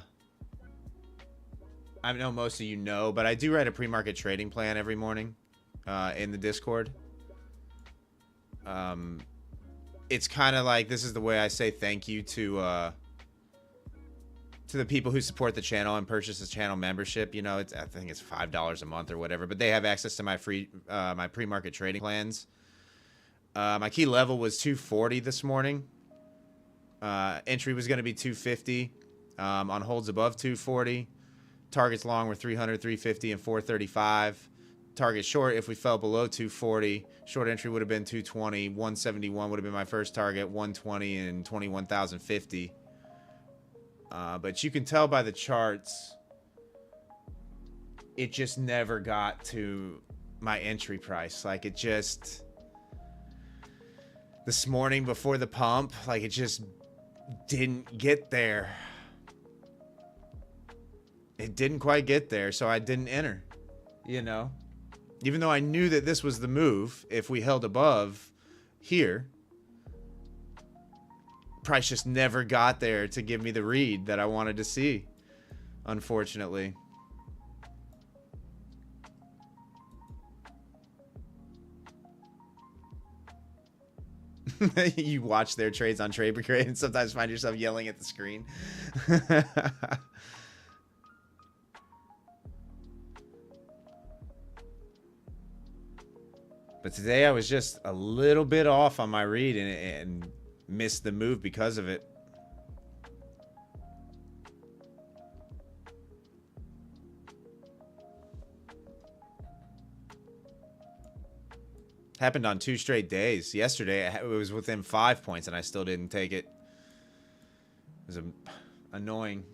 know most of you know, but I do write a pre-market trading plan every morning in the Discord. It's kind of like, this is the way I say thank you to the people who support the channel and purchase this channel membership. You know, I think it's $5 a month or whatever, but they have access to my free my pre-market trading plans. My key level was 240 this morning. Entry was going to be 250 on holds above 240. Targets long were 300, 350, and 435. Target short, if we fell below 240, short entry would have been 220. 171 would have been my first target. 120 and 21,050. But you can tell by the charts, it just never got to my entry price. Like, it just, this morning before the pump, like, it just didn't get there. It didn't quite get there, so I didn't enter, you know? Even though I knew that this was the move, if we held above here, price just never got there to give me the read that I wanted to see, unfortunately. You watch their trades on Trade Brigade and sometimes find yourself yelling at the screen. But today I was just a little bit off on my read and missed the move because of it. Happened on 2 straight days. Yesterday it was within 5 points and I still didn't take it. It was annoying.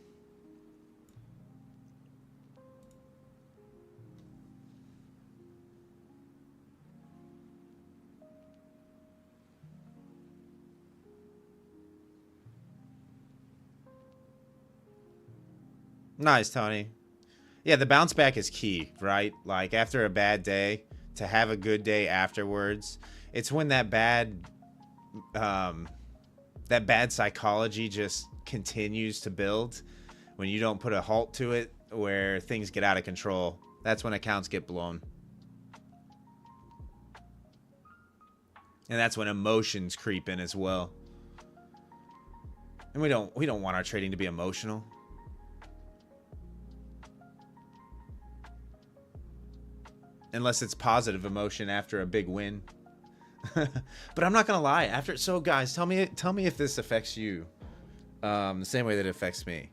Nice, Tony. Yeah, the bounce back is key, right? Like after a bad day, to have a good day afterwards. It's when um, that bad psychology just continues to build. When you don't put a halt to it, where things get out of control, that's when accounts get blown, and that's when emotions creep in as well. And we don't want our trading to be emotional. Unless it's positive emotion after a big win. But I'm not gonna lie. So guys, tell me if this affects you the same way that it affects me.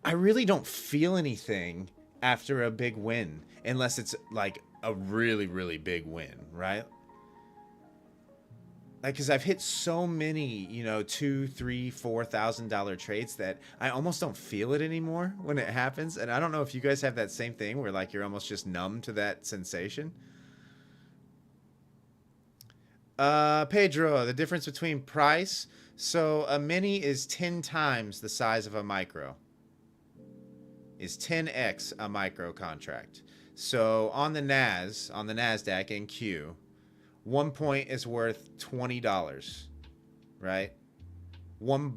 I really don't feel anything after a big win, unless it's like a really really big win, right? Like, because I've hit so many, $2, $3, $4,000 trades that I almost don't feel it anymore when it happens. And I don't know if you guys have that same thing where like you're almost just numb to that sensation. Pedro, the difference between price. So a mini is 10 times the size of a micro. Is 10x a micro contract. So on the NASDAQ and Q, 1 point is worth $20, right? 1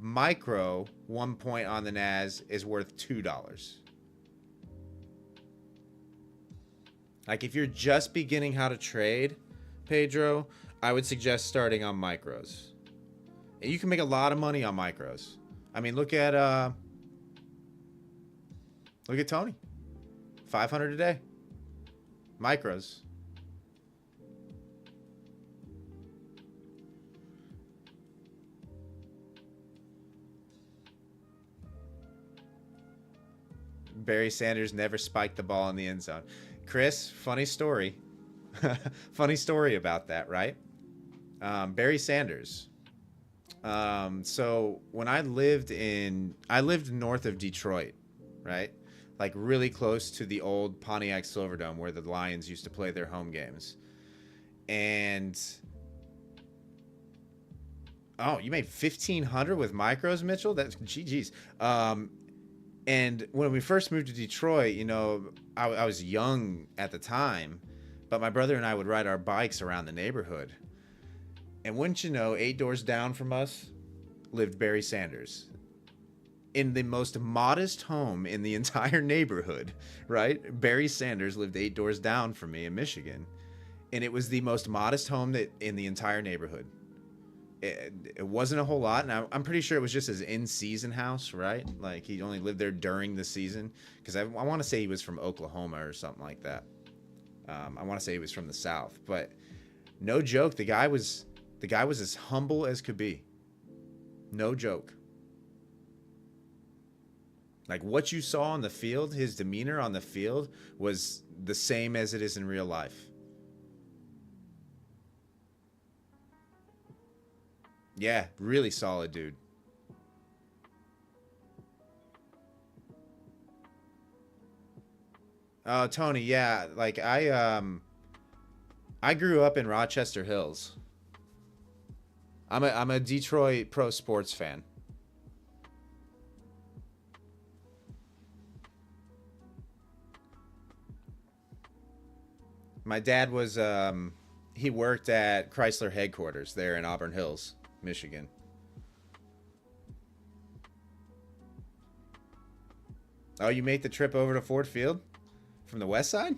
point on the NAS is worth $2. Like if you're just beginning how to trade, Pedro, I would suggest starting on micros. And you can make a lot of money on micros. I mean, look at Tony. 500 a day. Micros. Barry Sanders never spiked the ball in the end zone. Chris, funny story. Funny story about that, right? Barry Sanders. So when I lived north of Detroit, right? Like really close to the old Pontiac Silverdome where the Lions used to play their home games. And oh, you made 1,500 with micros, Mitchell? That's GG's. And when we first moved to Detroit, I was young at the time, but my brother and I would ride our bikes around the neighborhood. And wouldn't you know, 8 doors down from us lived Barry Sanders. In the most modest home in the entire neighborhood, right? Barry Sanders lived 8 doors down from me in Michigan. And it was the most modest home in the entire neighborhood. It wasn't a whole lot, and I'm pretty sure it was just his in-season house, right? Like he only lived there during the season, because I want to say he was from Oklahoma or something like that. I want to say he was from the South, but no joke, the guy was as humble as could be. No joke. Like what you saw on the field, his demeanor on the field was the same as it is in real life. Yeah, really solid dude. Tony, yeah, like I grew up in Rochester Hills. I'm a Detroit pro sports fan. My dad was he worked at Chrysler headquarters there in Auburn Hills, Michigan. Oh, you made the trip over to Ford Field from the west side?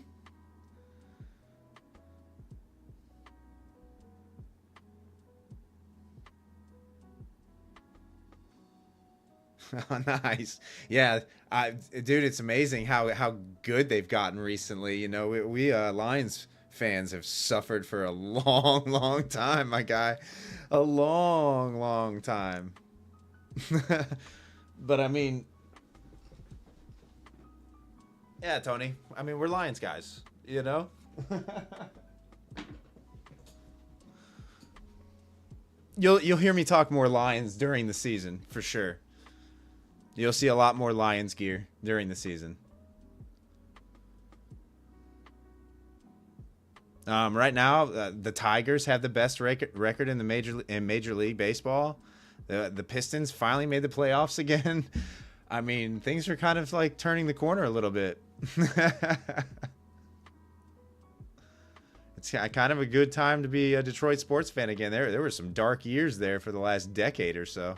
Oh, nice. Yeah, dude, it's amazing how good they've gotten recently. We Lions fans have suffered for a long, long time, my guy, a long, long time. But I mean, yeah, Tony. I mean, we're Lions guys, you know. You'll hear me talk more Lions during the season for sure. You'll see a lot more Lions gear during the season. Right now, the Tigers have the best record in Major League Baseball. The Pistons finally made the playoffs again. I mean, things are kind of like turning the corner a little bit. It's kind of a good time to be a Detroit sports fan again. There were some dark years there for the last decade or so.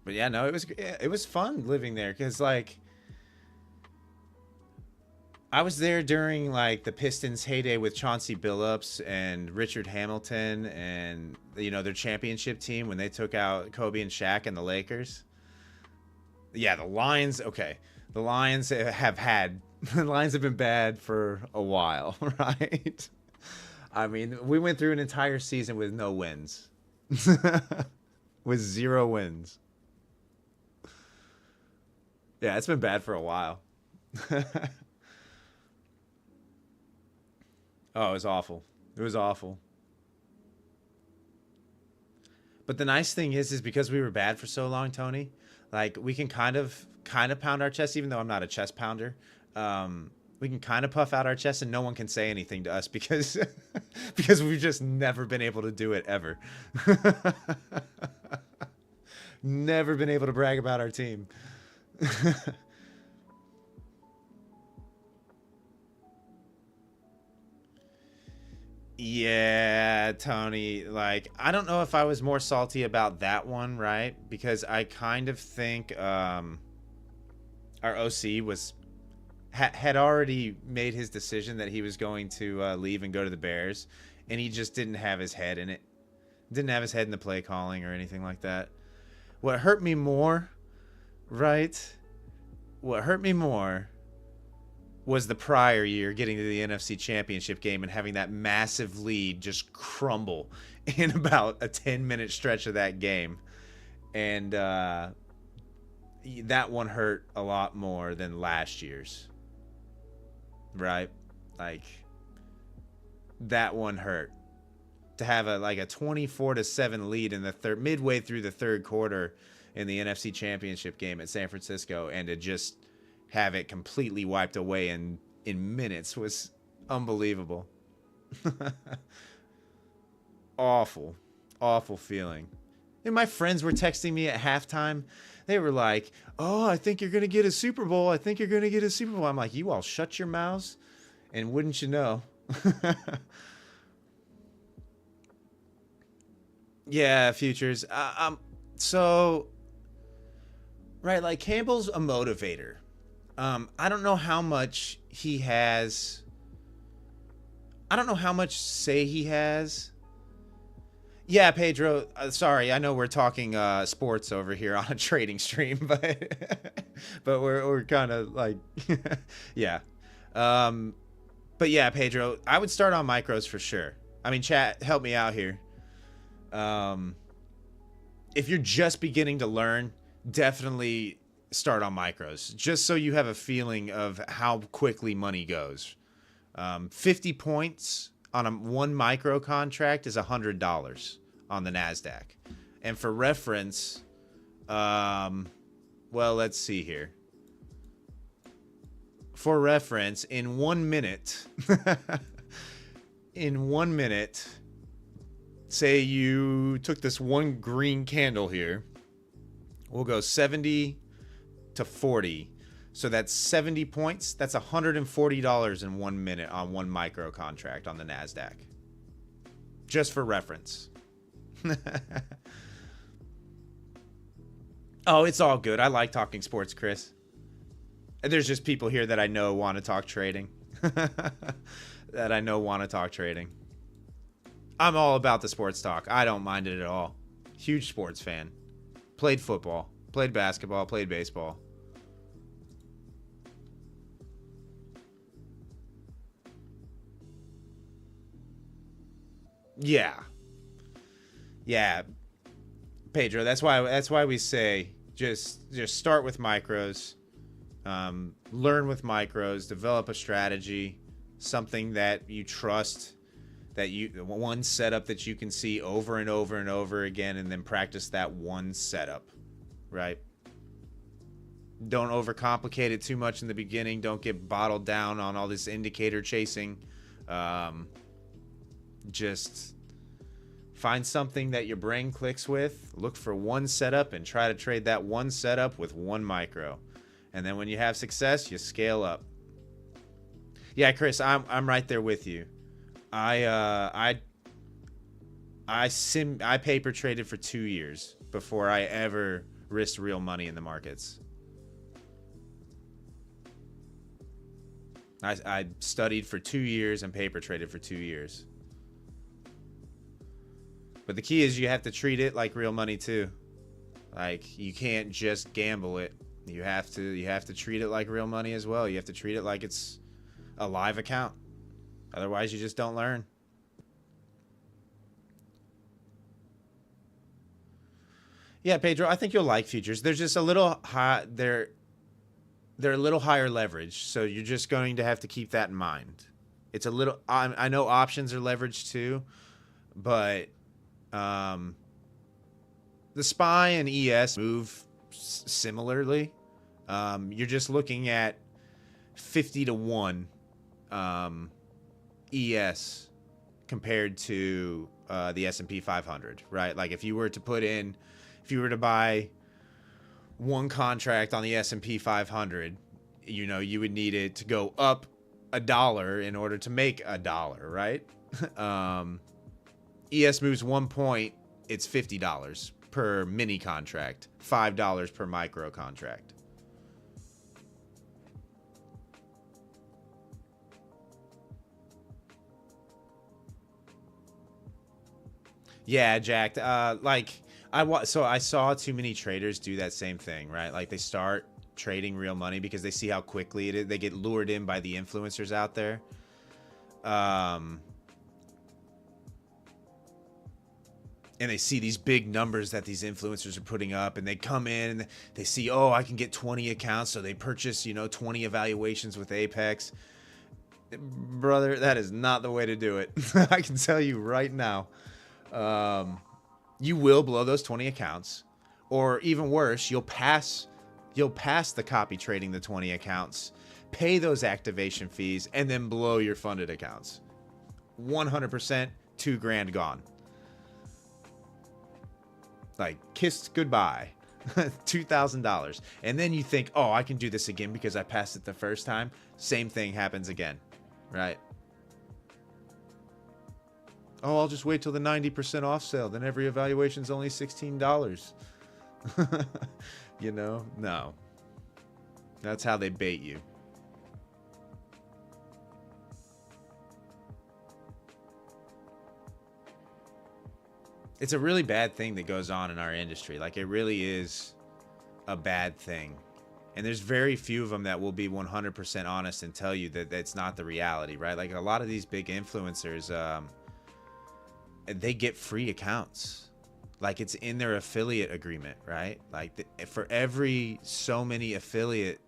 But yeah, no, it was fun living there because like I was there during like the Pistons' heyday with Chauncey Billups and Richard Hamilton and their championship team when they took out Kobe and Shaq and the Lakers. Yeah, the Lions. Okay, the Lions have had the Lions have been bad for a while, right? I mean, we went through an entire season with no wins, with 0 wins. Yeah, it's been bad for a while. Oh, it was awful. It was awful. But the nice thing is because we were bad for so long, Tony, like we can kind of pound our chest, even though I'm not a chest pounder. We can kind of puff out our chest, and no one can say anything to us because because we've just never been able to do it ever. Never been able to brag about our team. Yeah, Tony, like I don't know if I was more salty about that one, right? Because I kind of think our OC had already made his decision that he was going to leave and go to the Bears, and he just didn't have his head in it. Didn't have his head in the play calling or anything like that. What hurt me more, right? What hurt me more was the prior year getting to the NFC Championship game and having that massive lead just crumble in about a 10-minute stretch of that game. And that one hurt a lot more than last year's. Right? Like, that one hurt. To have a 24-7 lead in the midway through the third quarter in the NFC Championship game at San Francisco, and to just have it completely wiped away in minutes was unbelievable. Awful feeling. And my friends were texting me at halftime. They were like, "Oh, I think you're gonna get a Super Bowl. I think you're gonna get a Super Bowl." I'm like, "You all shut your mouths," and wouldn't you know? Yeah, futures. So right, like Campbell's a motivator. I don't know how much he has. I don't know how much say he has. Yeah, Pedro. Sorry, I know we're talking sports over here on a trading stream, but we're kind of like, yeah. But yeah, Pedro, I would start on micros for sure. I mean, chat, help me out here. If you're just beginning to learn, definitely start on micros, just so you have a feeling of how quickly money goes. 50 points on one micro contract is $100 on the NASDAQ. And for reference, well, let's see here. For reference, in 1 minute, say you took this one green candle here, we'll go 70 to 40. So that's 70 points. That's $140 in 1 minute on one micro contract on the NASDAQ. Just for reference. Oh, it's all good. I like talking sports, Chris. And there's just people here that I know want to talk trading. That I know want to talk trading. I'm all about the sports talk. I don't mind it at all. Huge sports fan. Played football. Played basketball. Played baseball. Yeah. Yeah. Pedro, that's why we say just start with micros. Learn with micros, develop a strategy, something that you trust, one setup that you can see over and over and over again, and then practice that one setup, right? Don't overcomplicate it too much in the beginning. Don't get bottled down on all this indicator chasing. Just find something that your brain clicks with. Look for one setup and try to trade that one setup with one micro. And then when you have success, you scale up. Yeah, Chris, I'm right there with you. I paper traded for 2 years before I ever risked real money in the markets. I studied for 2 years and paper traded for 2 years. But the key is you have to treat it like real money too. Like, you can't just gamble it. You have to treat it like real money as well. You have to treat it like it's a live account. Otherwise, you just don't learn. Yeah, Pedro, I think you'll like futures. They're just a little high. They're a little higher leverage, so you're just going to have to keep that in mind. It's a little. I know options are leveraged too, but the SPY and ES move similarly. You're just looking at 50-1 ES compared to the S&P 500, right? Like if you were to buy one contract on the S&P 500, you would need it to go up $1 in order to make $1, right? ES moves 1 point, it's $50 per mini contract, $5 per micro contract. Yeah, Jack. So I saw too many traders do that same thing, right? Like they start trading real money because they see how quickly it is. They get lured in by the influencers out there. And they see these big numbers that these influencers are putting up, and they come in and they see, oh, I can get 20 accounts. So they purchase, 20 evaluations with Apex. Brother, that is not the way to do it. I can tell you right now. You will blow those 20 accounts, or even worse, you'll pass the copy trading the 20 accounts, pay those activation fees, and then blow your funded accounts. 100%, $2,000 gone. Like, kissed goodbye. $2,000. And then you think, oh, I can do this again because I passed it the first time. Same thing happens again, right? Oh, I'll just wait till the 90% off sale. Then every evaluation is only $16. No. That's how they bait you. It's a really bad thing that goes on in our industry. Like, it really is a bad thing. And there's very few of them that will be 100% honest and tell you that that's not the reality, right? Like, a lot of these big influencers, they get free accounts. Like, it's in their affiliate agreement, right? Like, for every so many affiliate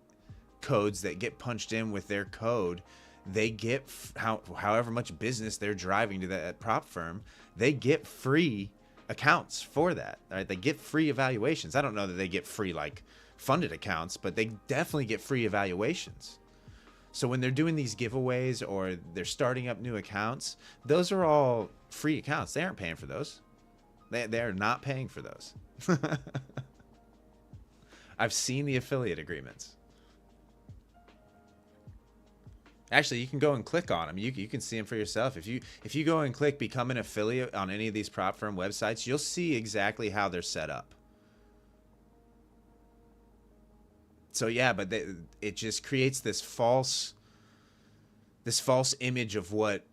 codes that get punched in with their code, they get however much business they're driving to that prop firm, they get free accounts for that, right? They get free evaluations. I don't know that they get free like funded accounts, but they definitely get free evaluations. So when they're doing these giveaways or they're starting up new accounts, those are all free accounts. They aren't paying for those. They're not paying for those. I've seen the affiliate agreements. Actually, you can go and click on them. You can see them for yourself. If you go and click become an affiliate on any of these prop firm websites, you'll see exactly how they're set up. So yeah, but it just creates this false image of what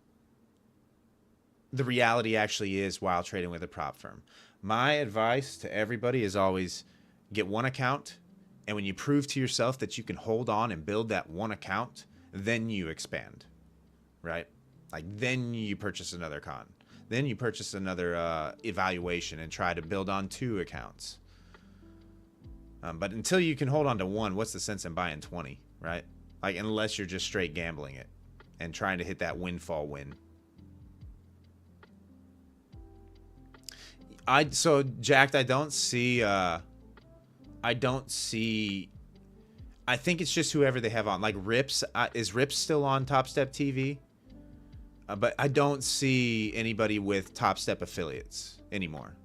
the reality actually is while trading with a prop firm. My advice to everybody is always get one account, and when you prove to yourself that you can hold on and build that one account, then you expand, right? Like, then you purchase another con. Then you purchase another evaluation and try to build on 2 accounts. But until you can hold on to one, what's the sense in buying 20, right? Like, unless you're just straight gambling it and trying to hit that windfall win. So Jack, I don't see I think it's just whoever they have on. Like Rips, is Rips still on Top Step TV? But I don't see anybody with Top Step affiliates anymore.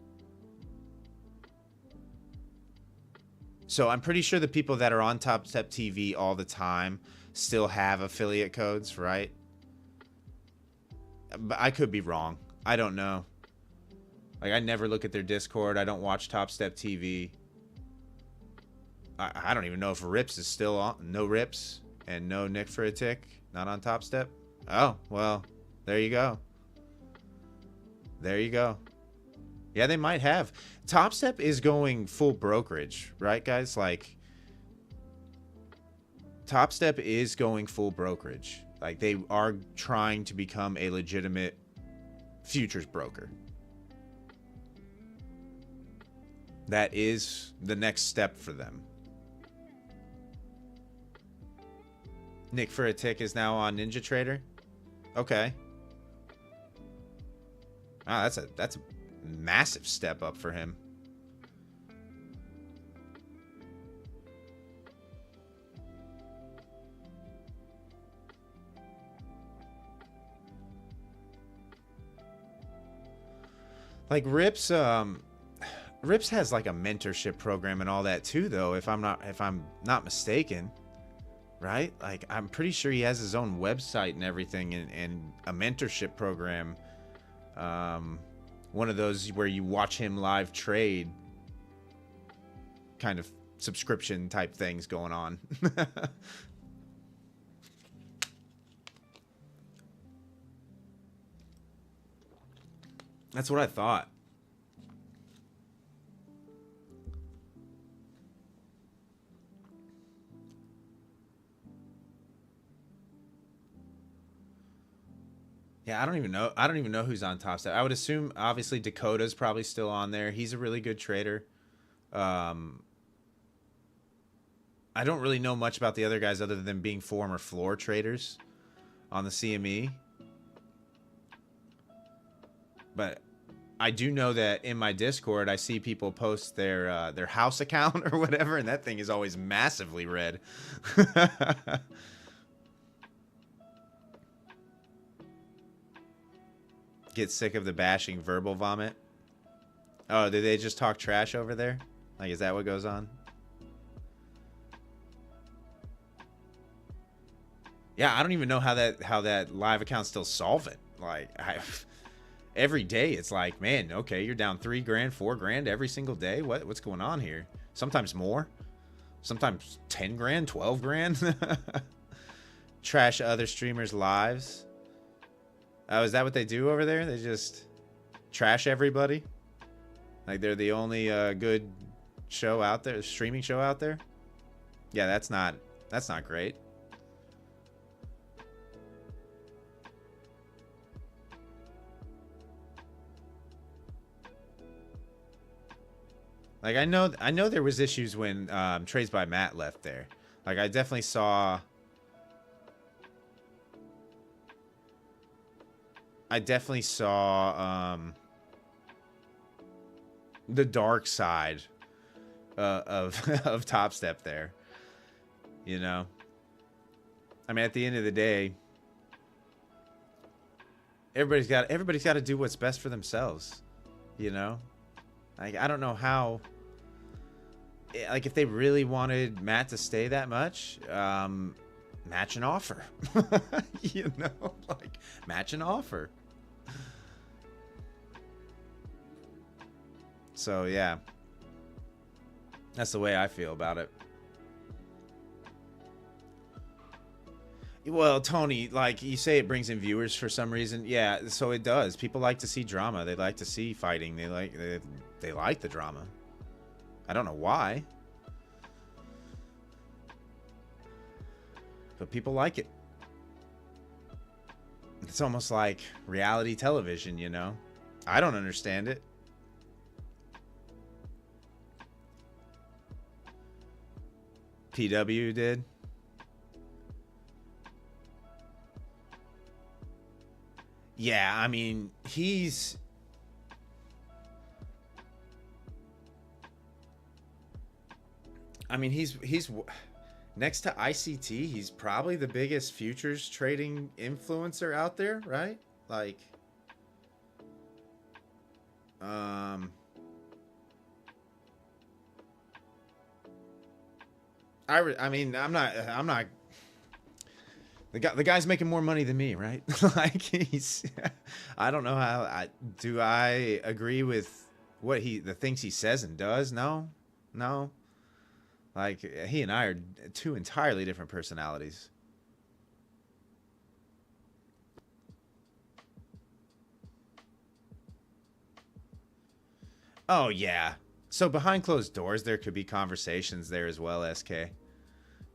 So I'm pretty sure the people that are on Top Step TV all the time still have affiliate codes, right? But I could be wrong. I don't know. Like, I never look at their Discord. I don't watch Top Step TV. I don't even know if Rips is still on. No Rips and no Nick for a Tick. Not on Top Step. Oh, well, there you go. There you go. Yeah, they might have. Top Step is going full brokerage, right, guys? Like, Top Step is going full brokerage. Like, they are trying to become a legitimate futures broker. That is the next step for them. Nick for a Tick is now on Ninja Trader. Okay. Ah, that's a massive step up for him. Like Rips has like a mentorship program and all that too, though, if I'm not mistaken. Right? Like, I'm pretty sure he has his own website and everything, and a mentorship program. One of those where you watch him live trade kind of subscription type things going on. That's what I thought. Yeah, I don't even know. I don't even know who's on Top Step. I would assume, obviously, Dakota's probably still on there. He's a really good trader. I don't really know much about the other guys other than being former floor traders on the CME. But I do know that in my Discord, I see people post their house account or whatever, and that thing is always massively red. Get sick of the bashing verbal vomit. Oh, did they just talk trash over there? Like, is that what goes on? Yeah, I don't even know how that live account's still solvent. Like, every day it's like, man, okay, you're down $3 grand, $4 grand every single day. What's going on here? Sometimes more. Sometimes 10 grand, 12 grand. Trash other streamers' lives. Oh, is that what they do over there? They just trash everybody? Like they're the only good show out there, streaming show out there? Yeah, that's not great. Like I know there was issues when Trades by Matt left there. Like I definitely saw the dark side of Top Step there. You know? I mean, at the end of the day, everybody's got to do what's best for themselves. You know? Like, I don't know how... Like, if they really wanted Matt to stay that much, match an offer. You know? Like, match an offer. So, yeah. That's the way I feel about it. Well, Tony, like, you say it brings in viewers for some reason. Yeah, so it does. People like to see drama. They like to see fighting. They like the drama. I don't know why. But people like it. It's almost like reality television, you know? I don't understand it. PW did. Yeah, I mean, he's Next to ICT, he's probably the biggest futures trading influencer out there, right? Like, um, I mean, I'm not. The guy's making more money than me, right? Like he's, I don't know how. I agree with the things he says and does. No, no. Like he and I are two entirely different personalities. Oh yeah. So behind closed doors, there could be conversations there as well, SK.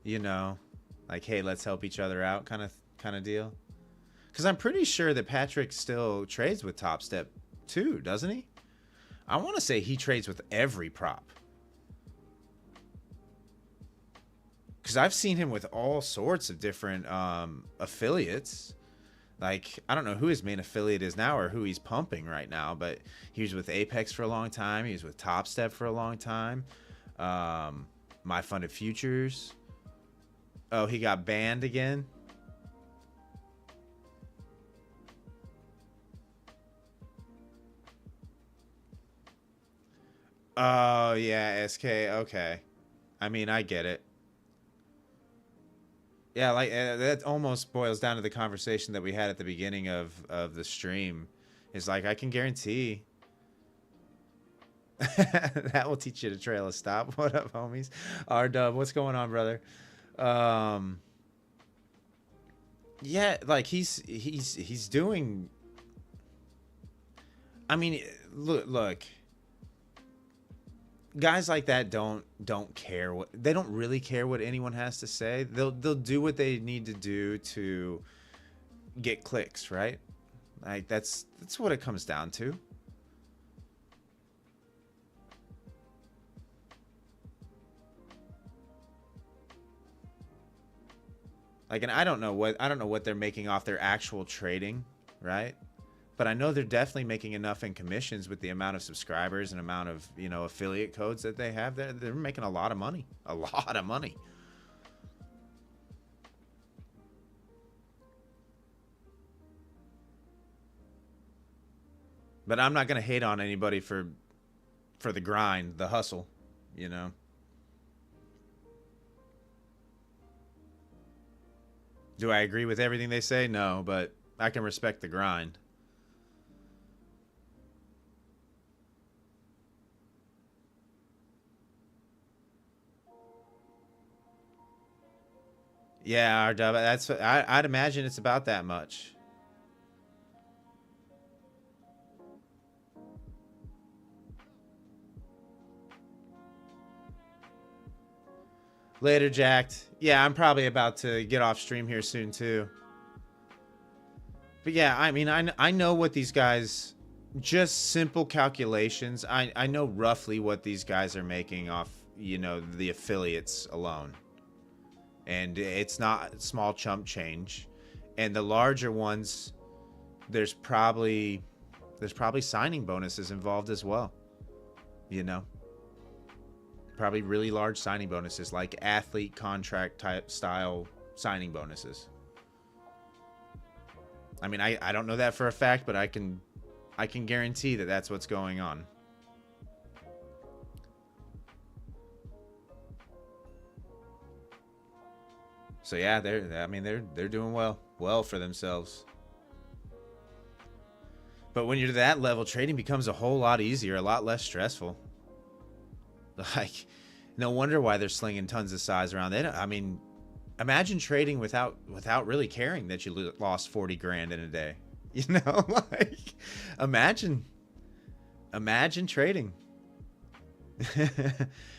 You know, like hey, let's help each other out, kind of deal. Because I'm pretty sure that Patrick still trades with Top Step too, doesn't he? I want to say he trades with every prop. Because I've seen him with all sorts of different affiliates. Like, I don't know who his main affiliate is now or who he's pumping right now, but he was with Apex for a long time. He was with Top Step for a long time. My Funded Futures. Oh, he got banned again. Oh, yeah, SK. Okay. I mean, I get it. Yeah, like that almost boils down to the conversation that we had at the beginning of the stream. Is like I can guarantee that will teach you to trail a stop. What up, homies? R Dub, what's going on, brother? Um, yeah, like he's doing. I mean, look, guys like that don't care what they don't really care what anyone has to say. They'll do what they need to do to get clicks, right? Like that's what it comes down to. Like, and I don't know what they're making off their actual trading, right? But I know they're definitely making enough in commissions with the amount of subscribers and amount of affiliate codes that they have. They're making a lot of money, a lot of money. But I'm not gonna hate on anybody for the grind, the hustle, you know. Do I agree with everything they say? No, but I can respect the grind. Yeah, RW, I'd imagine it's about that much. Later, Jacked. Yeah, I'm probably about to get off stream here soon too. But yeah, I mean, I know what these guys, just simple calculations. I know roughly what these guys are making off, the affiliates alone. And it's not small chump change. And the larger ones, there's probably signing bonuses involved as well. You know, probably really large signing bonuses, like athlete contract type style signing bonuses. I mean, I don't know that for a fact, but I can guarantee that that's what's going on. So yeah, they're doing well for themselves. But when you're to that level, trading becomes a whole lot easier, a lot less stressful. Like, no wonder why they're slinging tons of size around. I mean, imagine trading without really caring that you lost 40 grand in a day. Like, imagine trading.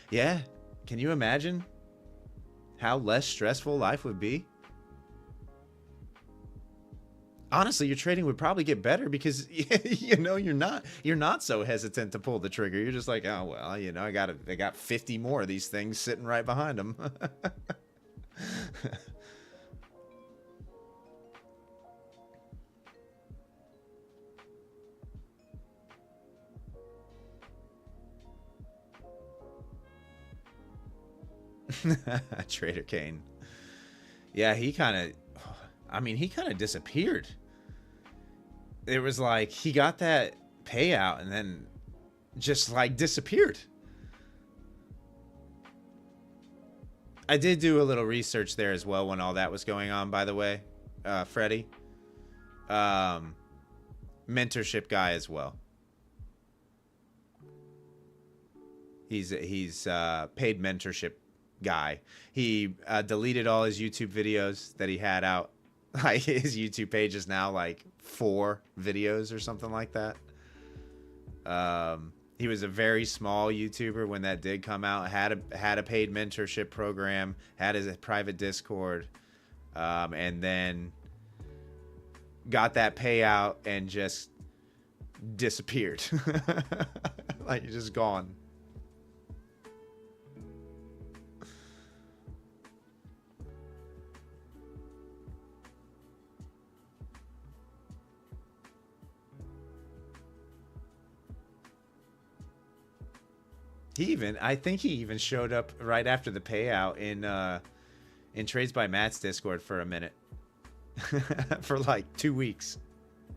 Yeah, can you imagine how less stressful life would be? Honestly, your trading would probably get better because you're not so hesitant to pull the trigger. You're just like, oh well, they got 50 more of these things sitting right behind them. Trader Kane. Yeah, he kind of disappeared. It was like he got that payout and then just like disappeared. I did do a little research there as well when all that was going on, by the way, Freddie. Mentorship guy as well. He's paid mentorship guy. He deleted all his YouTube videos that he had out. Like his YouTube page is now like 4 videos or something like that. He was a very small YouTuber when that did come out. Had a paid mentorship program. Had his private Discord, and then got that payout and just disappeared. Like he's just gone. I think he even showed up right after the payout in Trades by Matt's Discord for a minute. For like 2 weeks.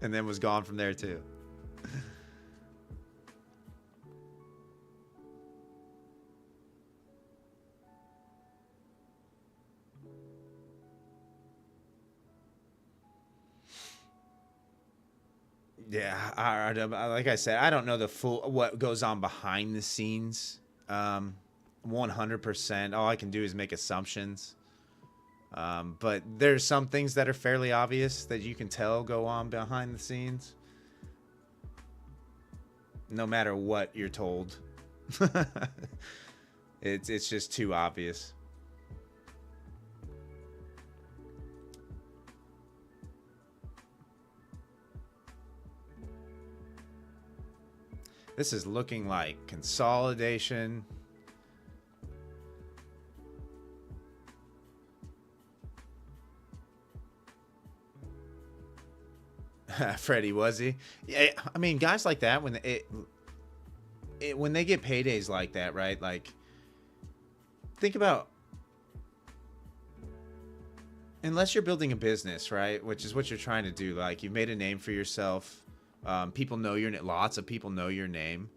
And then was gone from there too. Yeah, like I said, I don't know the full what goes on behind the scenes. 100%. All I can do is make assumptions. But there's some things that are fairly obvious that you can tell go on behind the scenes. No matter what you're told. It's just too obvious. This is looking like consolidation. Freddie, was he? Yeah, I mean, guys like that, when when they get paydays like that, right? Like, think about, unless you're building a business, right? Which is what you're trying to do. Like, you've made a name for yourself. People know your name. Lots of people know your name.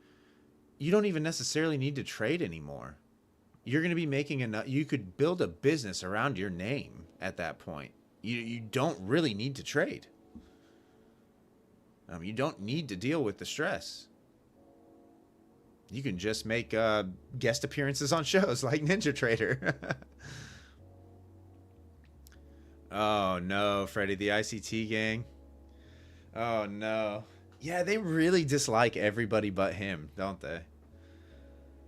You don't even necessarily need to trade anymore. You're going to be making enough. You could build a business around your name at that point. You don't really need to trade. You don't need to deal with the stress. You can just make guest appearances on shows like Ninja Trader. Oh no, Freddie, the ICT gang. Oh no. Yeah, they really dislike everybody but him, don't they?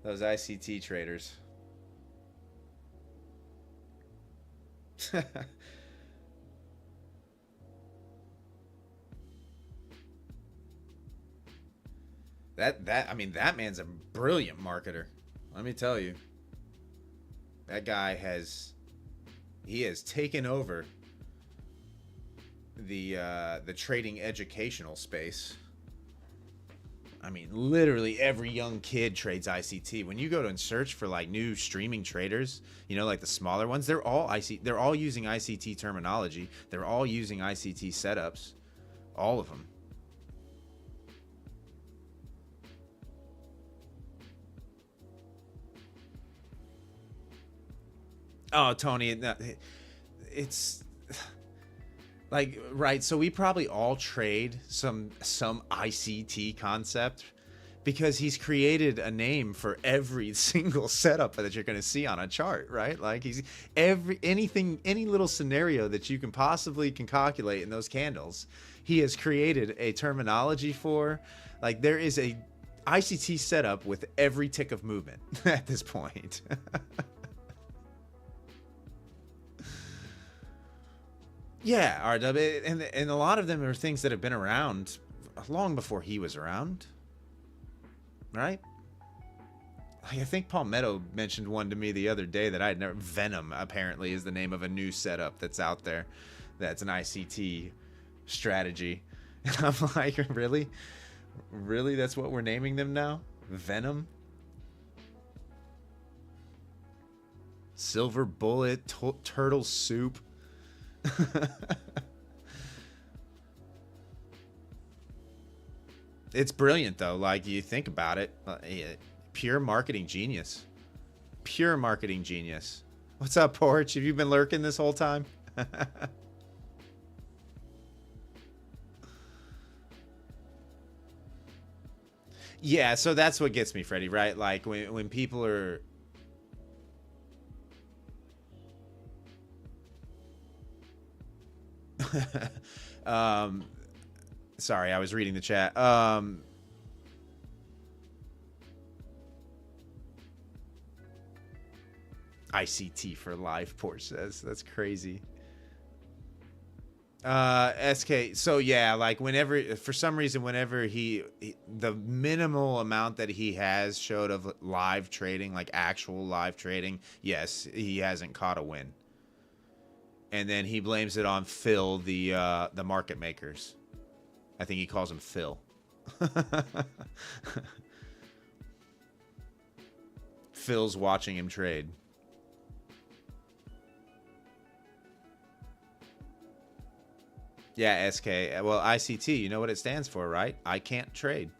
Those ICT traders. I mean, that man's a brilliant marketer. Let me tell you. That guy has taken over the trading educational space. I mean, literally every young kid trades ICT. When you go to and search for like new streaming traders, you know, like the smaller ones, they're all using ICT terminology. They're all using ICT setups. All of them. Oh, Tony, it's like, right, so we probably all trade some ICT concept because he's created a name for every single setup that you're going to see on a chart, right? Like he's any little scenario that you can possibly calculate in those candles, he has created a terminology for. Like there is a ICT setup with every tick of movement at this point. Yeah, RW, and a lot of them are things that have been around long before he was around, right? I think Palmetto mentioned one to me the other day that I had never. Venom apparently is the name of a new setup that's out there. That's an ICT strategy, and I'm like, really, that's what we're naming them now? Venom. Silver bullet, turtle soup. It's brilliant though. Like you think about it, pure marketing genius. Pure marketing genius. What's up, Porch? Have you been lurking this whole time? Yeah, so that's what gets me, Freddie, right? Like when people are um sorry, I was reading the chat. ICT for life, Porch says. That's crazy. SK, so yeah, like whenever, for some reason, whenever the minimal amount that he has showed of live trading, like actual live trading, yes, he hasn't caught a win. And then he blames it on Phil, the market makers. I think he calls him Phil. Phil's watching him trade. Yeah, SK. Well, ICT, you know what it stands for, right? I can't trade.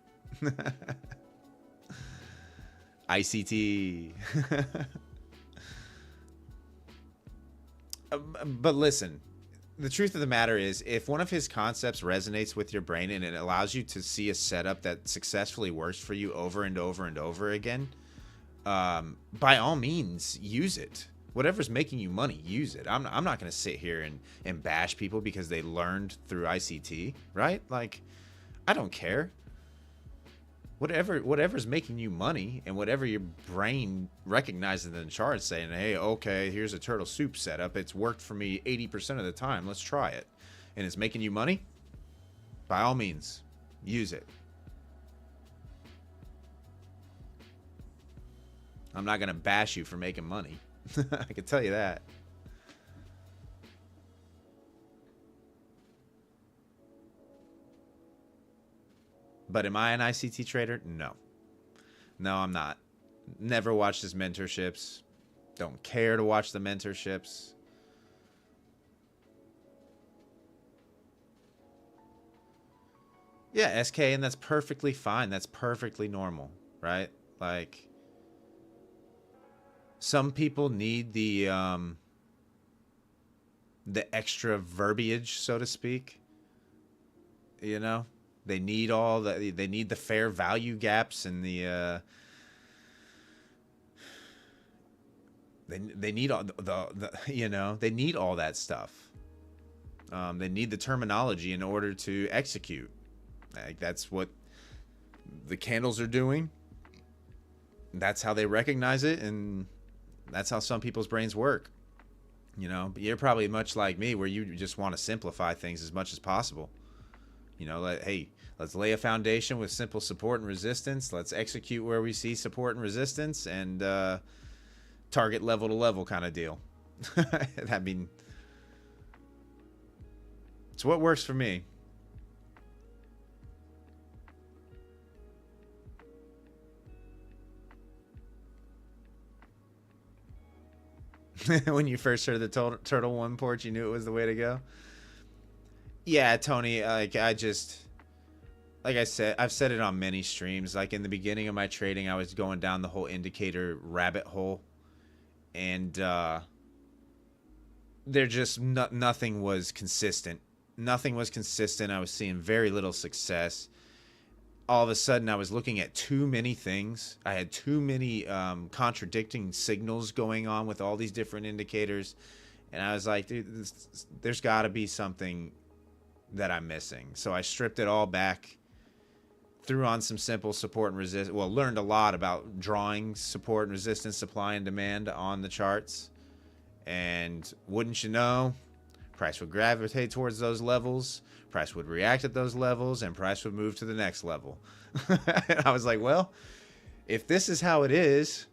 ICT. But listen, the truth of the matter is, if one of his concepts resonates with your brain and it allows you to see a setup that successfully works for you over and over and over again, by all means, use it. Whatever's making you money, use it. I'm not going to sit here and bash people because they learned through ICT, right? Like, I don't care. Whatever's making you money and whatever your brain recognizes in the chart saying, hey, okay, here's a turtle soup setup. It's worked for me 80% of the time. Let's try it. And it's making you money. By all means, use it. I'm not going to bash you for making money. I can tell you that. But am I an ICT trader? No. No, I'm not. Never watched his mentorships. Don't care to watch the mentorships. Yeah, SK, and that's perfectly fine. That's perfectly normal, right? Like, some people need the extra verbiage, so to speak. You know, they need they need the fair value gaps and they need all the you know, they need all that stuff. They need the terminology in order to execute. Like, that's what the candles are doing. That's how they recognize it, and that's how some people's brains work. You know, but you're probably much like me, where you just want to simplify things as much as possible. You know, hey, let's lay a foundation with simple support and resistance. Let's execute where we see support and resistance, and target level to level kind of deal. I mean, it's what works for me. When you first heard the turtle one, Porch, you knew it was the way to go. Yeah, Tony, like I said, I've said it on many streams. Like, in the beginning of my trading, I was going down the whole indicator rabbit hole, and there just nothing was consistent. Nothing was consistent. I was seeing very little success. All of a sudden, I was looking at too many things. I had too many contradicting signals going on with all these different indicators. And I was like, dude, there's got to be something that I'm missing. So I stripped it all back, threw on some simple support and resistance. Well, learned a lot about drawing support and resistance, supply and demand on the charts. And wouldn't you know, price would gravitate towards those levels. Price would react at those levels, and price would move to the next level. And I was like, well, if this is how it is,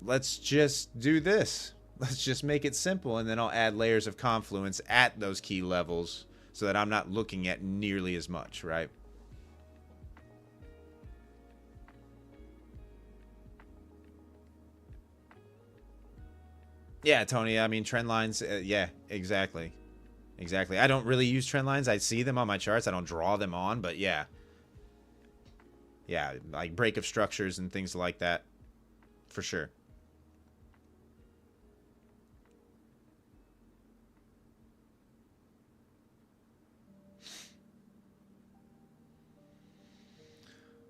let's just do this. Let's just make it simple, and then I'll add layers of confluence at those key levels so that I'm not looking at nearly as much, right? Yeah, Tony. I mean, trend lines. Yeah, exactly. Exactly. I don't really use trend lines. I see them on my charts. I don't draw them on, but yeah. Yeah, like break of structures and things like that. For sure.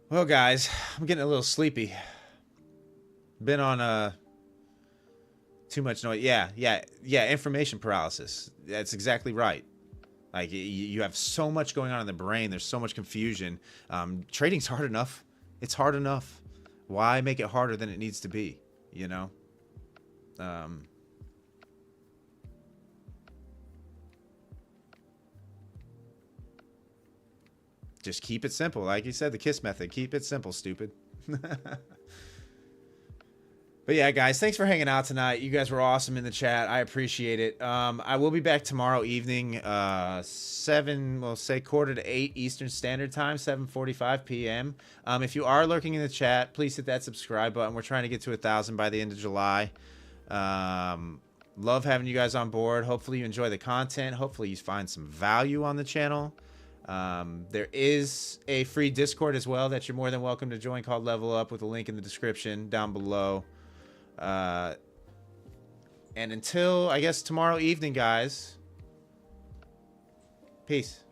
Well, guys, I'm getting a little sleepy. Been on too much noise. Yeah. Information paralysis. That's exactly right. Like you have so much going on in the brain. There's so much confusion. Trading's hard enough. It's hard enough. Why make it harder than it needs to be? You know. Um, just keep it simple. Like you said, the KISS method. Keep it simple, stupid. But yeah, guys, thanks for hanging out tonight. You guys were awesome in the chat. I appreciate it. I will be back tomorrow evening, 7, we'll say 7:45 Eastern Standard Time, 7:45 p.m. If you are lurking in the chat, please hit that subscribe button. We're trying to get to 1,000 by the end of July. Love having you guys on board. Hopefully you enjoy the content. Hopefully you find some value on the channel. There is a free Discord as well that you're more than welcome to join called Level Up, with a link in the description down below. And until, I guess, tomorrow evening, guys, peace.